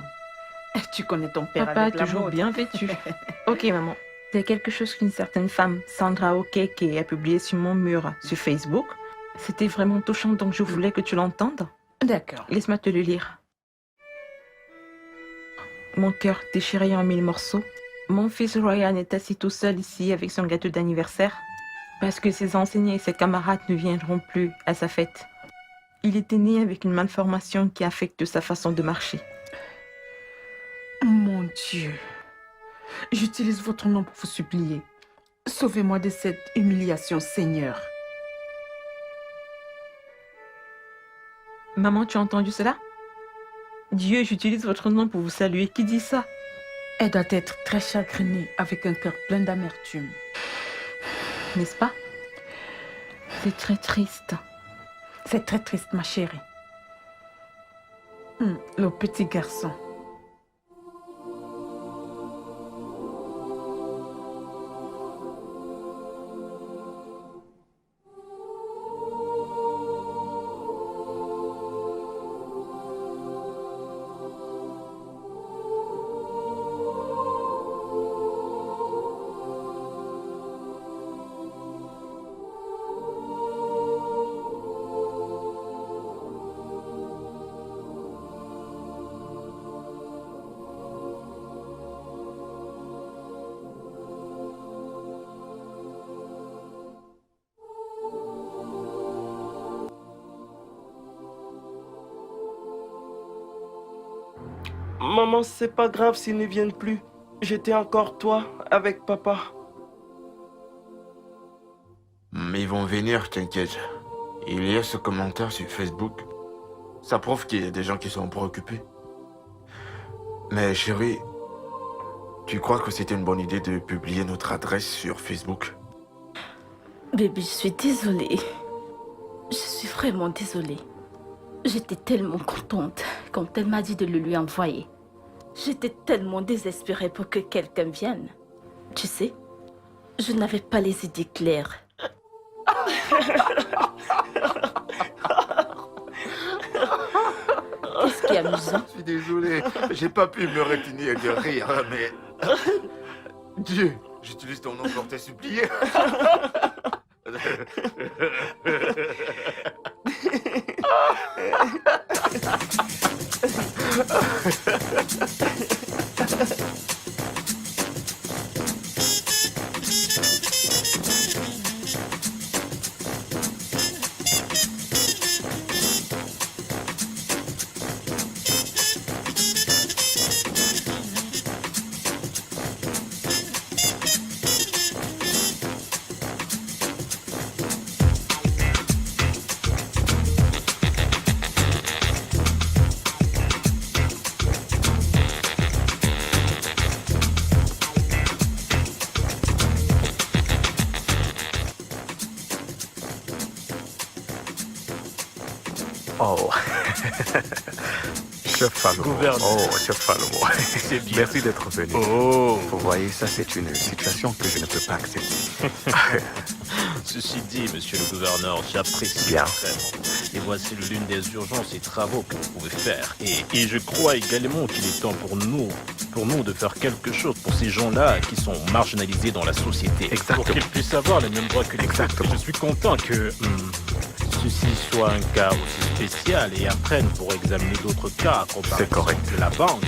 Tu connais ton père Papa avec la toujours mode. bien vêtu. Ok, maman. C'est quelque chose qu'une certaine femme, Sandra Okeke, a publié sur mon mur sur Facebook. C'était vraiment touchant, donc je voulais que tu l'entendes. D'accord. Laisse-moi te le lire. Mon cœur déchiré en 1000 morceaux. Mon fils Ryan est assis tout seul ici avec son gâteau d'anniversaire parce que ses enseignants et ses camarades ne viendront plus à sa fête. Il était né avec une malformation qui affecte sa façon de marcher. Mon Dieu. J'utilise votre nom pour vous supplier. Sauvez-moi de cette humiliation, Seigneur. Maman, tu as entendu cela? Dieu, j'utilise votre nom pour vous saluer. Qui dit ça? Elle doit être très chagrinée, avec un cœur plein d'amertume. N'est-ce pas? C'est très triste. C'est très triste, ma chérie. Le petit garçon. Maman, c'est pas grave s'ils ne viennent plus. J'étais encore toi avec papa. Mais ils vont venir, t'inquiète. Il y a ce commentaire sur Facebook. Ça prouve qu'il y a des gens qui sont préoccupés. Mais chérie, tu crois que c'était une bonne idée de publier notre adresse sur Facebook? Bébé, je suis désolée. Je suis vraiment désolée. J'étais tellement contente quand elle m'a dit de le lui envoyer. J'étais tellement désespérée pour que quelqu'un vienne. Tu sais, je n'avais pas les idées claires. Qu'est-ce qui est amusant? Je suis désolé, j'ai pas pu me retenir de rire, mais... Dieu, j'utilise ton nom pour te supplier. Oh. Chef Falomo. Gouverneur. Oh, Chef Falomo. C'est bien. Merci d'être venu. Oh. Vous voyez, ça c'est une situation que je ne peux pas accepter. Ceci dit, monsieur le gouverneur, j'apprécie Bien. vraiment. Et voici l'une des urgences et travaux que vous pouvez faire. Et je crois également qu'il est temps pour nous de faire quelque chose pour ces gens-là qui sont marginalisés dans la société. Exactement. Pour qu'ils puissent avoir les mêmes droits que les autres. Et je suis content que ceci soit un cas aussi spécial. Et après, nous pourrons examiner d'autres cas, comme par exemple la banque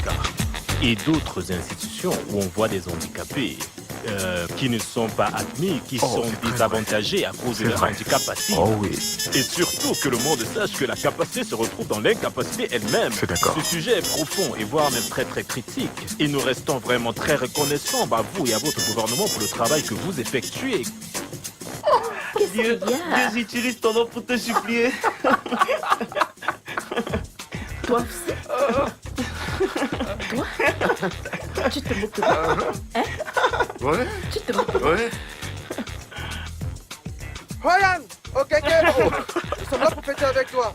et d'autres institutions où on voit des handicapés qui ne sont pas admis, qui sont désavantagés à cause de leur handicap passif. Oh oui. Et surtout que le monde sache que la capacité se retrouve dans l'incapacité elle-même. C'est d'accord. Ce sujet est profond et voire même très très critique. Et nous restons vraiment très reconnaissants à vous et à votre gouvernement pour le travail que vous effectuez. Dieu, Dieu utilise ton nom pour te supplier. Toi aussi? Toi? Tu te moques de moi? Hein? Ouais? Tu te moques de moi? Ouais? Ryan! Ok, Kero! Nous sommes là pour fêter avec toi.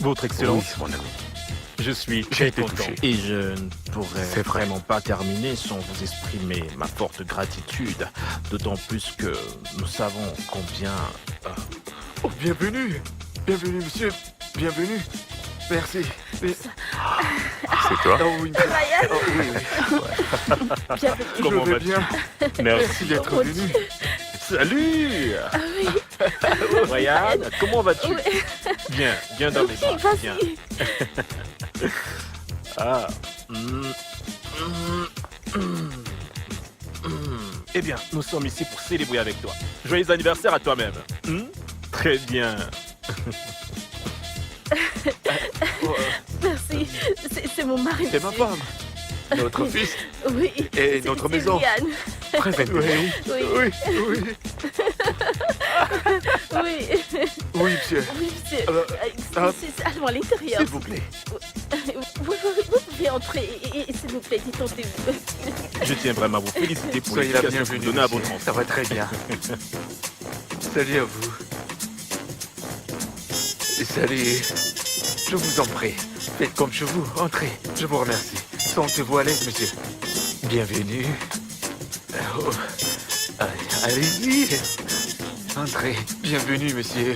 Votre Excellence, Oui, mon ami. je suis J'ai très été content touché. et je ne pourrais C'est vrai. vraiment pas terminer sans vous exprimer ma forte gratitude, d'autant plus que nous savons combien... Oh, bienvenue. Bienvenue, monsieur. Bienvenue. Merci. C'est toi? Oh oui. Ryan. Oh, oui, oui. Bienvenue. Je Comment vais vas-tu? bien. Merci d'être Oh, venu. Salut Ah oui. Ryan, comment vas-tu? Oui. Bien, viens dans mes bras, Vas-y, viens. vas-y. Ah. Eh bien, nous sommes ici pour célébrer avec toi. Joyeux anniversaire à toi-même. Très bien. Merci. C'est mon mari. C'est ma monsieur. femme. Notre fils. Oui. Et c'est- notre c'est maison. Ryan. Très bien. Oui. Oui, oui. Oui. Oui, monsieur. Oui, monsieur. C'est allons à l'intérieur. S'il vous plaît. Vous pouvez entrer et s'il vous plaît, détendez-vous. Je tiens vraiment à vous féliciter pour Soyez la l'éducation que vous bienvenue, donnez à monsieur. votre enfant. Ça va très bien. Salut à vous. Salut. Je vous en prie. Faites comme chez vous. Entrez. Je vous remercie. Sentez-vous à l'aise, monsieur. Bienvenue. Oh. Allez-y. Entrez. Bienvenue, monsieur.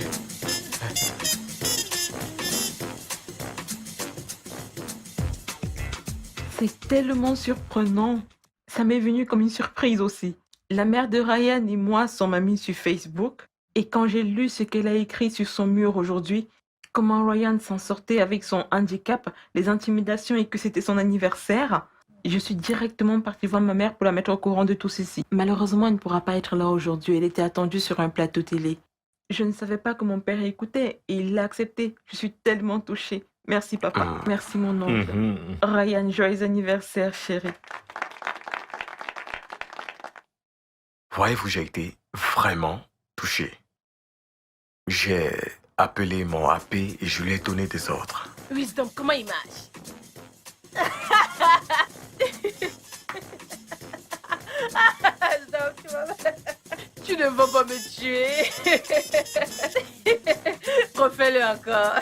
C'est tellement surprenant. Ça m'est venu comme une surprise aussi. La mère de Ryan et moi sommes amis sur Facebook. Et quand j'ai lu ce qu'elle a écrit sur son mur aujourd'hui, comment Ryan s'en sortait avec son handicap, les intimidations et que c'était son anniversaire, Je suis directement partie voir ma mère pour la mettre au courant de tout ceci. Malheureusement, elle ne pourra pas être là aujourd'hui. Elle était attendue sur un plateau télé. Je ne savais pas que mon père écoutait et il l'a accepté. Je suis tellement touchée. Merci, papa. Merci, mon oncle. Ryan, joyeux anniversaire, chérie. Voyez-vous, j'ai été vraiment touché. J'ai appelé mon AP et je lui ai donné des ordres. Wisdom, comment il marche? Tu ne vas pas me tuer. Refais-le encore.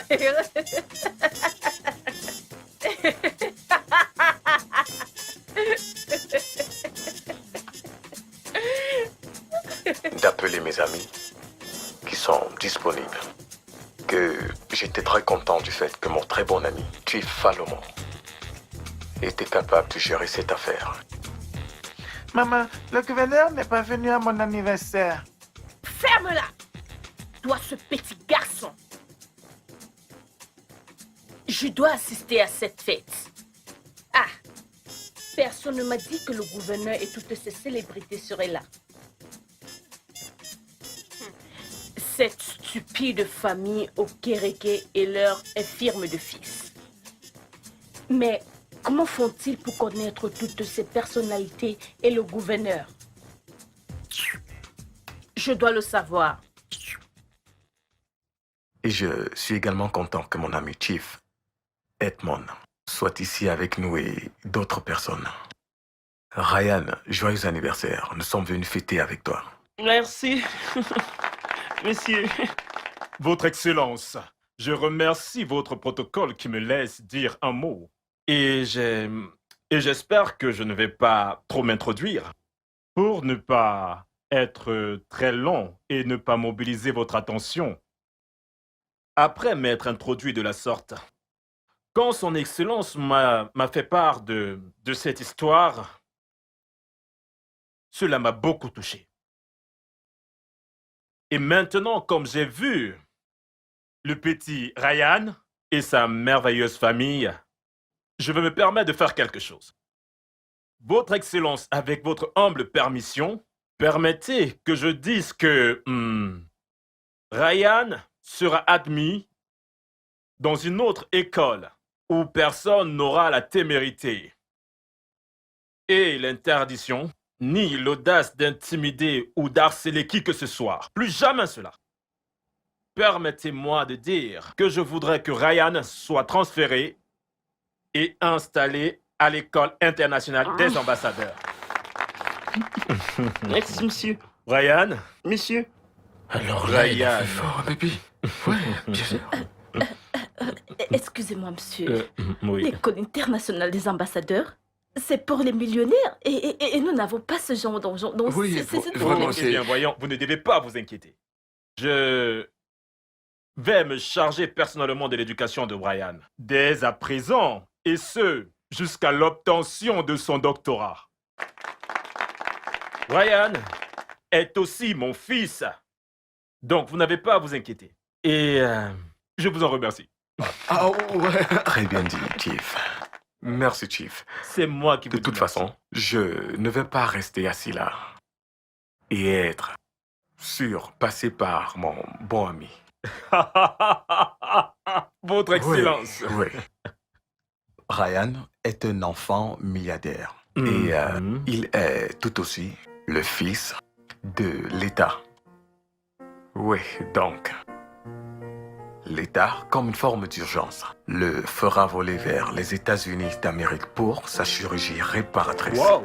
D'appeler mes amis qui sont disponibles. Que j'étais très content du fait que mon très bon ami, Chief Salomon, était capable de gérer cette affaire. Maman, le gouverneur n'est pas venu à mon anniversaire. Ferme-la. Toi, ce petit garçon. Je dois assister à cette fête. Ah, personne ne m'a dit que le gouverneur et toutes ces célébrités seraient là. Cette stupide famille au Kéréké et leur infirme de fils. Mais comment font-ils pour connaître toutes ces personnalités et le gouverneur? Je dois le savoir. Et je suis également content que mon ami Chief Edmond soit ici avec nous et d'autres personnes. Ryan, joyeux anniversaire. Nous sommes venus fêter avec toi. Merci, monsieur. Votre Excellence, je remercie votre protocole qui me laisse dire un mot. Et j'espère que je ne vais pas trop m'introduire. Pour ne pas être très long et ne pas mobiliser votre attention. Après m'être introduit de la sorte, quand son Excellence m'a fait part de cette histoire, cela m'a beaucoup touché. Et maintenant, comme j'ai vu le petit Ryan et sa merveilleuse famille, je vais me permettre de faire quelque chose. Votre Excellence, avec votre humble permission, permettez que je dise que Ryan sera admis dans une autre école où personne n'aura la témérité et l'interdiction, ni l'audace d'intimider ou d'harceler qui que ce soit. Plus jamais cela. Permettez-moi de dire que je voudrais que Ryan soit transféré et installé à l'école internationale des ambassadeurs. Merci, monsieur. Ryan? Monsieur? Alors là, il est Ryan. plus fort, baby. Ouais, bien sûr. Excusez-moi, monsieur. Oui. L'école internationale des ambassadeurs, c'est pour les millionnaires et nous n'avons pas ce genre d'argent. Donc Oui, c'est vraiment, Eh bien, voyons, vous ne devez pas vous inquiéter. Je vais me charger personnellement de l'éducation de Brian, dès à présent, et ce, jusqu'à l'obtention de son doctorat. Brian est aussi mon fils, donc vous n'avez pas à vous inquiéter. Et je vous en remercie. Ah ouais, très bien dit, Chief. Merci, Chief. C'est moi qui vous De toute façon, je ne vais pas rester assis là et être surpassé par mon bon ami. Votre Excellence. Oui. Ryan est un enfant milliardaire et il est tout aussi le fils de l'État. Oui, donc, l'État, comme une forme d'urgence, le fera voler vers les États-Unis d'Amérique pour sa chirurgie réparatrice. Wow.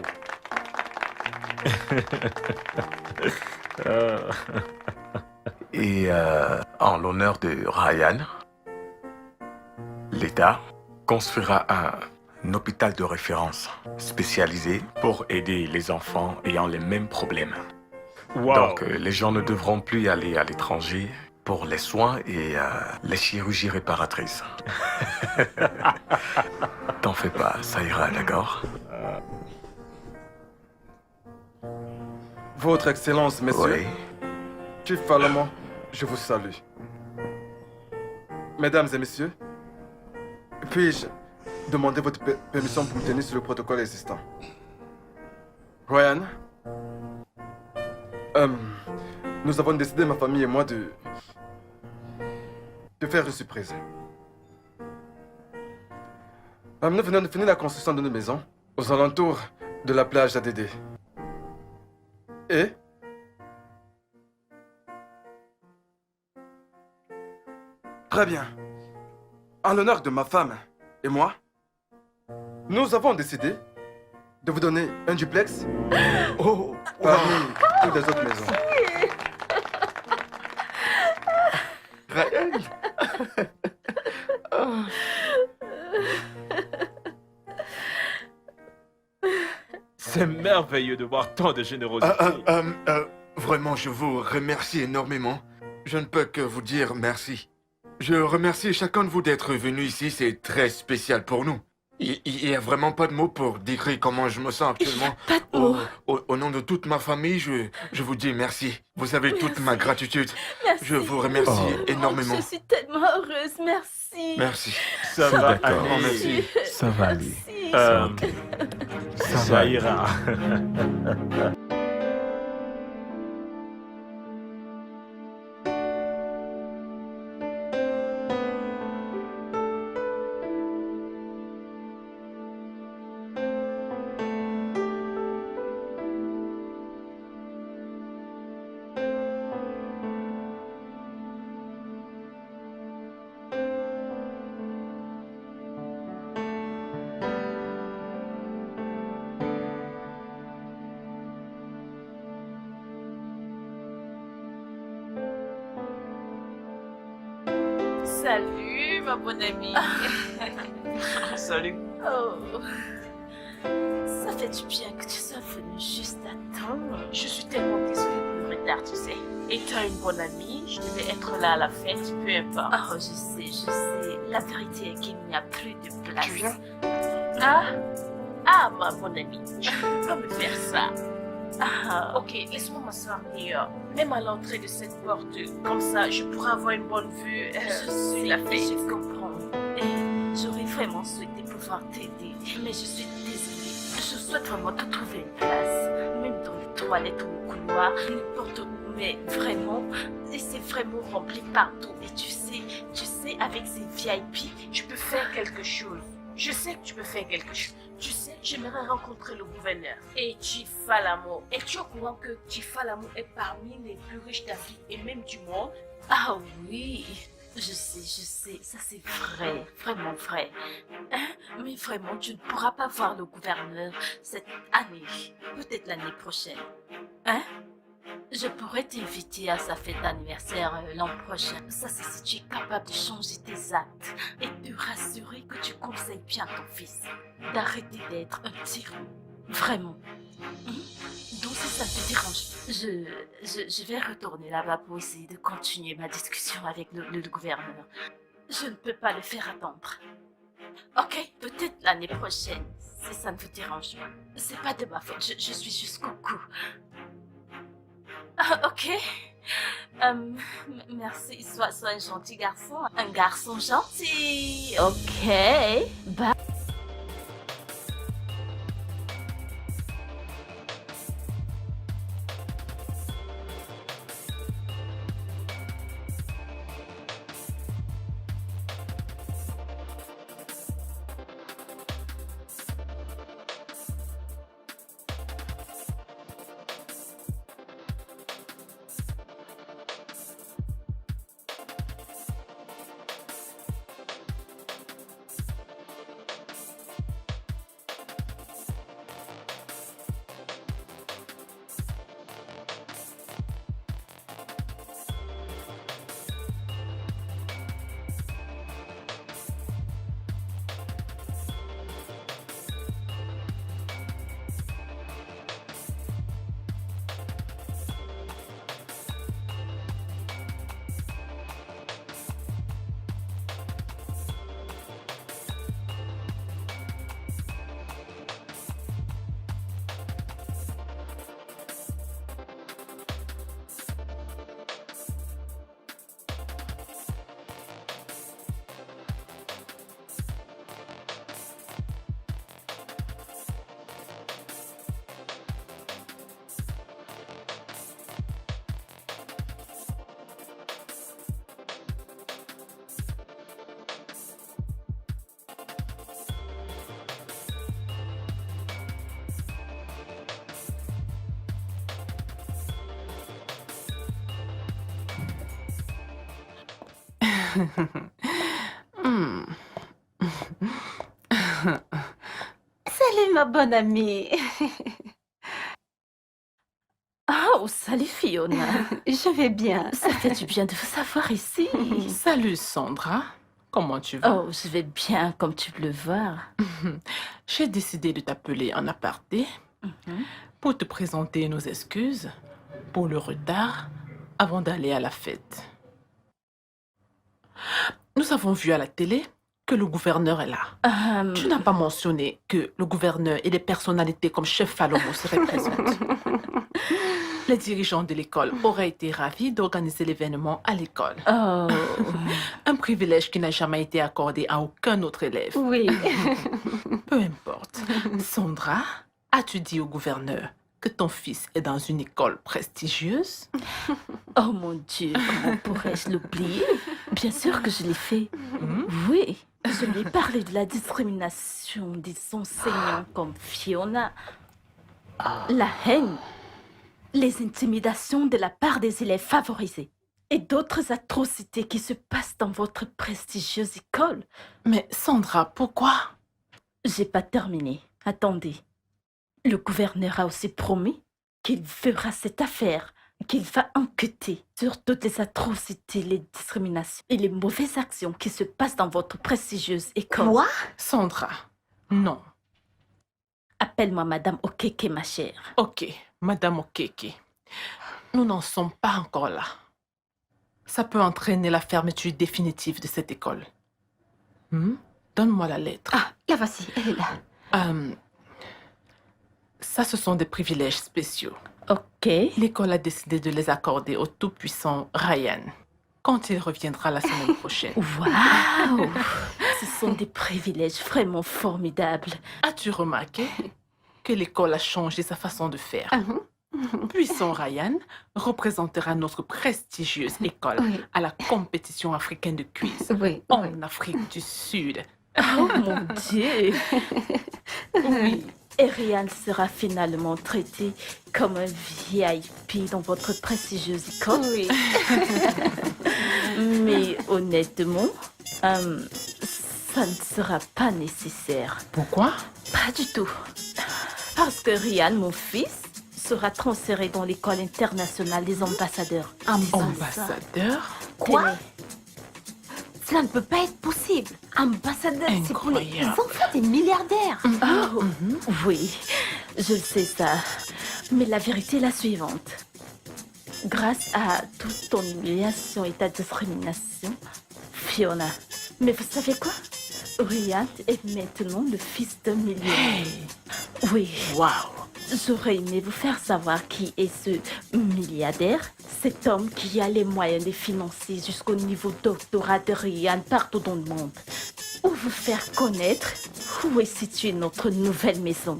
Et en l'honneur de Ryan, l'État construira un hôpital de référence spécialisé pour aider les enfants ayant les mêmes problèmes. Wow. Donc, les gens ne devront plus aller à l'étranger pour les soins et les chirurgies réparatrices. T'en fais pas, ça ira, d'accord? Votre Excellence, messieurs. Oui. Chief Salomon, je vous salue. Mesdames et messieurs, puis-je demander votre permission pour me tenir sur le protocole existant. Ryan, nous avons décidé, ma famille et moi, de faire une surprise. Nous venons de finir la construction de nos maisons aux alentours de la plage d'ADD. Et très bien. En l'honneur de ma femme et moi, nous avons décidé de vous donner un duplex parmi toutes les autres maisons. C'est merveilleux de voir tant de générosité. Vraiment, je vous remercie énormément. Je ne peux que vous dire merci. Je remercie chacun de vous d'être venu ici, c'est très spécial pour nous. Il n'y a vraiment pas de mots pour décrire comment je me sens actuellement. Pas de mots. Au nom de toute ma famille, je vous dis merci. Vous avez toute ma gratitude. Merci. Je vous remercie énormément. Je suis tellement heureuse, merci. Merci. Ça va d'accord. aller. Merci. Ça va aller. Ça ira. Salut, ma bonne amie. Salut. Oh. Ça fait du bien que tu sois venue juste à temps. Je suis tellement désolée pour le retard, tu sais. Étant une bonne amie, je devais être là à la fête, peu importe. Oh, je sais. La vérité est qu'il n'y a plus de place. Tu viens? Ah, ma bonne amie, tu ne peux pas me faire ça. Ok, laisse-moi m'asseoir dehors. Même à l'entrée de cette porte, comme ça, je pourrais avoir une bonne vue sur la fête. Je comprends. Et j'aurais vraiment souhaité pouvoir t'aider. Mais je suis désolée. Je souhaite vraiment te trouver une place. Même dans les toilettes ou au couloir, n'importe où. Mais vraiment, et c'est vraiment rempli partout. Et tu sais, avec ces VIP, tu peux faire quelque chose. Je sais que tu peux faire quelque chose. Tu sais, j'aimerais rencontrer le gouverneur et Tifalamo. Es-tu au courant que Tifalamo est parmi les plus riches d'Afrique et même du monde? Ah oui, je sais, ça c'est vrai, vraiment vrai. Hein? Mais vraiment, tu ne pourras pas voir le gouverneur cette année, peut-être l'année prochaine. Hein? Je pourrais t'inviter à sa fête d'anniversaire l'an prochain. Ça, c'est si tu es capable de changer tes actes et de rassurer que tu conseilles bien ton fils d'arrêter d'être un tyran. Vraiment. Donc, si ça te dérange, je vais retourner là-bas pour essayer de continuer ma discussion avec le gouverneur. Je ne peux pas le faire attendre. Ok, peut-être l'année prochaine, si ça ne vous dérange pas. C'est pas de ma faute, je suis jusqu'au cou. Ok. Merci. Sois un gentil garçon. Un garçon gentil. Ok. Bye. Salut ma bonne amie. Oh, salut Fiona. Je vais bien. Ça fait du bien de vous savoir ici. Salut Sandra. Comment tu vas? Oh, je vais bien, comme tu peux le voir. J'ai décidé de t'appeler en aparté pour te présenter nos excuses pour le retard avant d'aller à la fête. Nous avons vu à la télé que le gouverneur est là. Tu n'as pas mentionné que le gouverneur et des personnalités comme Chef Falomo seraient présentes. Les dirigeants de l'école auraient été ravis d'organiser l'événement à l'école. Oh. Un privilège qui n'a jamais été accordé à aucun autre élève. Oui. Peu importe. Sandra, as-tu dit au gouverneur que ton fils est dans une école prestigieuse? Oh mon Dieu, comment pourrais-je l'oublier? Bien sûr que je l'ai fait. Oui, je lui ai parlé de la discrimination des enseignants comme Fiona, la haine, les intimidations de la part des élèves favorisés et d'autres atrocités qui se passent dans votre prestigieuse école. Mais Sandra, pourquoi? J'ai pas terminé. Attendez. Le gouverneur a aussi promis qu'il fera cette affaire, qu'il va enquêter sur toutes les atrocités, les discriminations et les mauvaises actions qui se passent dans votre prestigieuse école. Quoi? Sandra, non. Appelle-moi Madame Okeke, ma chère. Ok, Madame Okeke. Nous n'en sommes pas encore là. Ça peut entraîner la fermeture définitive de cette école. Donne-moi la lettre. Ah, la voici, elle est là. Ça, ce sont des privilèges spéciaux. Ok. L'école a décidé de les accorder au tout-puissant Ryan quand il reviendra la semaine prochaine. Waouh! Ce sont des privilèges vraiment formidables. As-tu remarqué que l'école a changé sa façon de faire? Puissant Ryan représentera notre prestigieuse école à la compétition africaine de quiz en Afrique du Sud. Oh mon Dieu! Oui. Et Ryan sera finalement traité comme un VIP dans votre prestigieuse école. Oui. Mais honnêtement, ça ne sera pas nécessaire. Pourquoi? Pas du tout. Parce que Ryan, mon fils, sera transféré dans l'école internationale des ambassadeurs. Ambassadeur? Quoi? Cela ne peut pas être possible. Ambassadeur, c'est pour les enfants des milliardaires. Oh, oui, je sais ça. Mais la vérité est la suivante. Grâce à toute ton humiliation et ta discrimination, Fiona. Mais vous savez quoi? Ryan est maintenant le fils d'un millionnaire. Oui. Waouh! J'aurais aimé vous faire savoir qui est ce milliardaire, cet homme qui a les moyens de financer jusqu'au niveau doctorat de Ryan partout dans le monde. Ou vous faire connaître où est située notre nouvelle maison.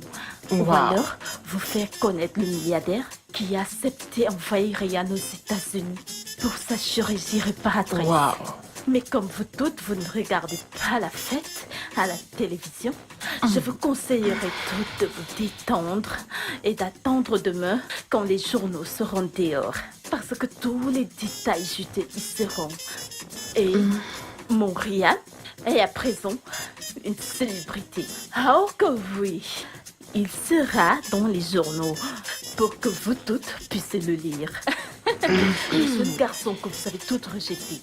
Ou alors vous faire connaître le milliardaire qui a accepté d'envoyer Ryan aux États-Unis pour sa chirurgie réparatrice. Wow. Mais comme vous toutes, vous ne regardez pas la fête à la télévision, je vous conseillerais toutes de vous détendre et d'attendre demain quand les journaux seront dehors. Parce que tous les détails jetés y seront. Et mon Ryan est à présent une célébrité. Oh que oui! Il sera dans les journaux pour que vous toutes puissiez le lire. Le jeune garçon que vous avez toutes rejeté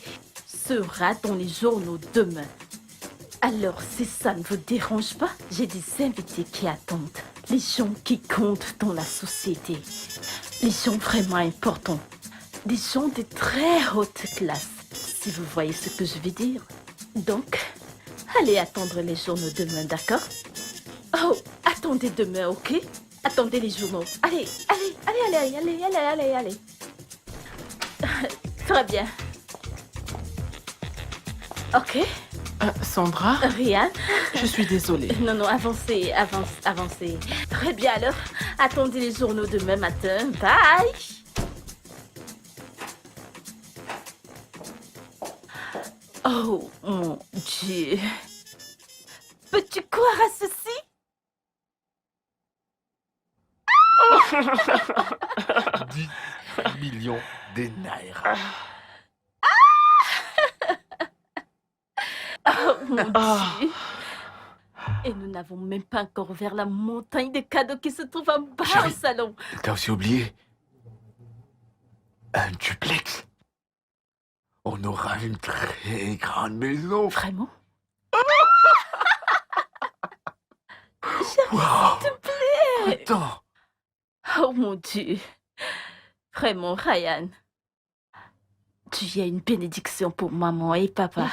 sera dans les journaux demain. Alors, si ça ne vous dérange pas, j'ai des invités qui attendent. Les gens qui comptent dans la société. Les gens vraiment importants. Des gens de très haute classe, si vous voyez ce que je veux dire. Donc, allez attendre les journaux demain, d'accord? Oh, attendez demain, ok? Attendez les journaux. Allez. Très bien. Ok. Sandra? Ryan? Je suis désolée. Non, avancez. Très bien, alors, attendez les journaux demain matin. Bye! Oh, mon Dieu. Peux-tu croire à ceci? 10 millions de naira. mon Dieu. Et nous n'avons même pas encore ouvert la montagne de cadeaux qui se trouve en bas au salon. T'as aussi oublié un duplex. On aura une très grande maison. Vraiment? Wow. S'il te plaît. Attends. Oh mon Dieu. Vraiment, Ryan. Tu es une bénédiction pour maman et papa.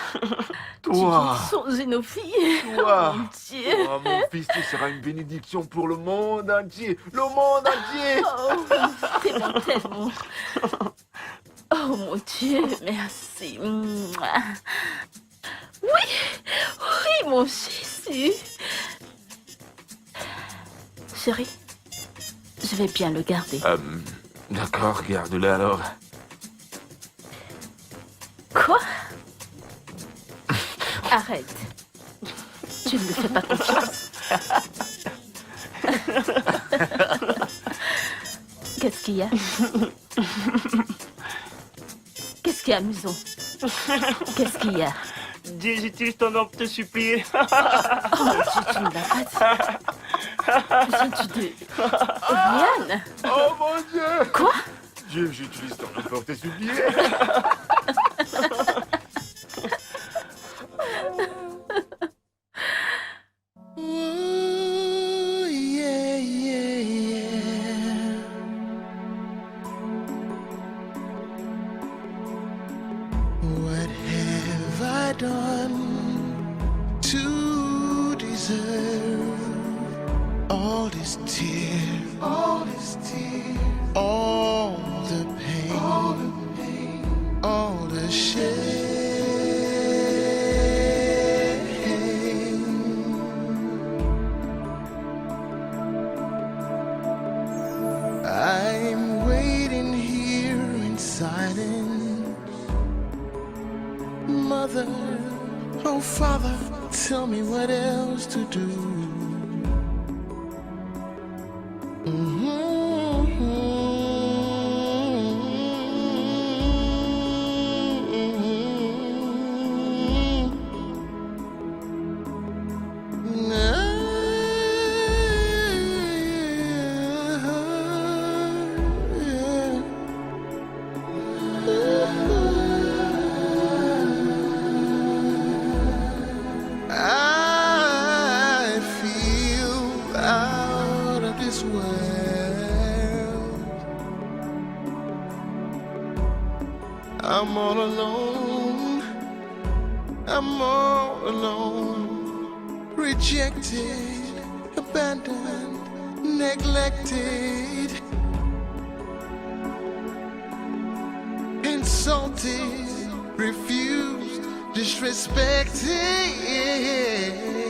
Toi. Tu sont une fille. Toi. Oh mon Dieu. Oh, mon fils, tu seras une bénédiction pour le monde entier. Le monde entier. Oh, tellement, tellement. Oh mon Dieu, merci. Oui, oui, mon Jésus. Chérie, je vais bien le garder. D'accord, garde-le alors. Quoi? Arrête. Tu ne me fais pas confiance. Qu'est-ce qu'il y a? Qu'est-ce qui est amusant? Qu'est-ce qu'il y a? Dis, j'utilise ton nom pour te supplier. Oh mon Dieu, tu me l'as pas dit. Viens-tu de... Ryan? Oh mon Dieu. Quoi? Dieu, j'utilise ton nom pour te supplier. Ooh, yeah, yeah, yeah. What have I done to deserve all this tears, all the pain, all the shame? I'm waiting here in silence. Mother, oh Father, tell me what else to do. I feel out of this world. I'm all alone. I'm all alone. Rejected, abandoned, neglected, insulted, refused, disrespected.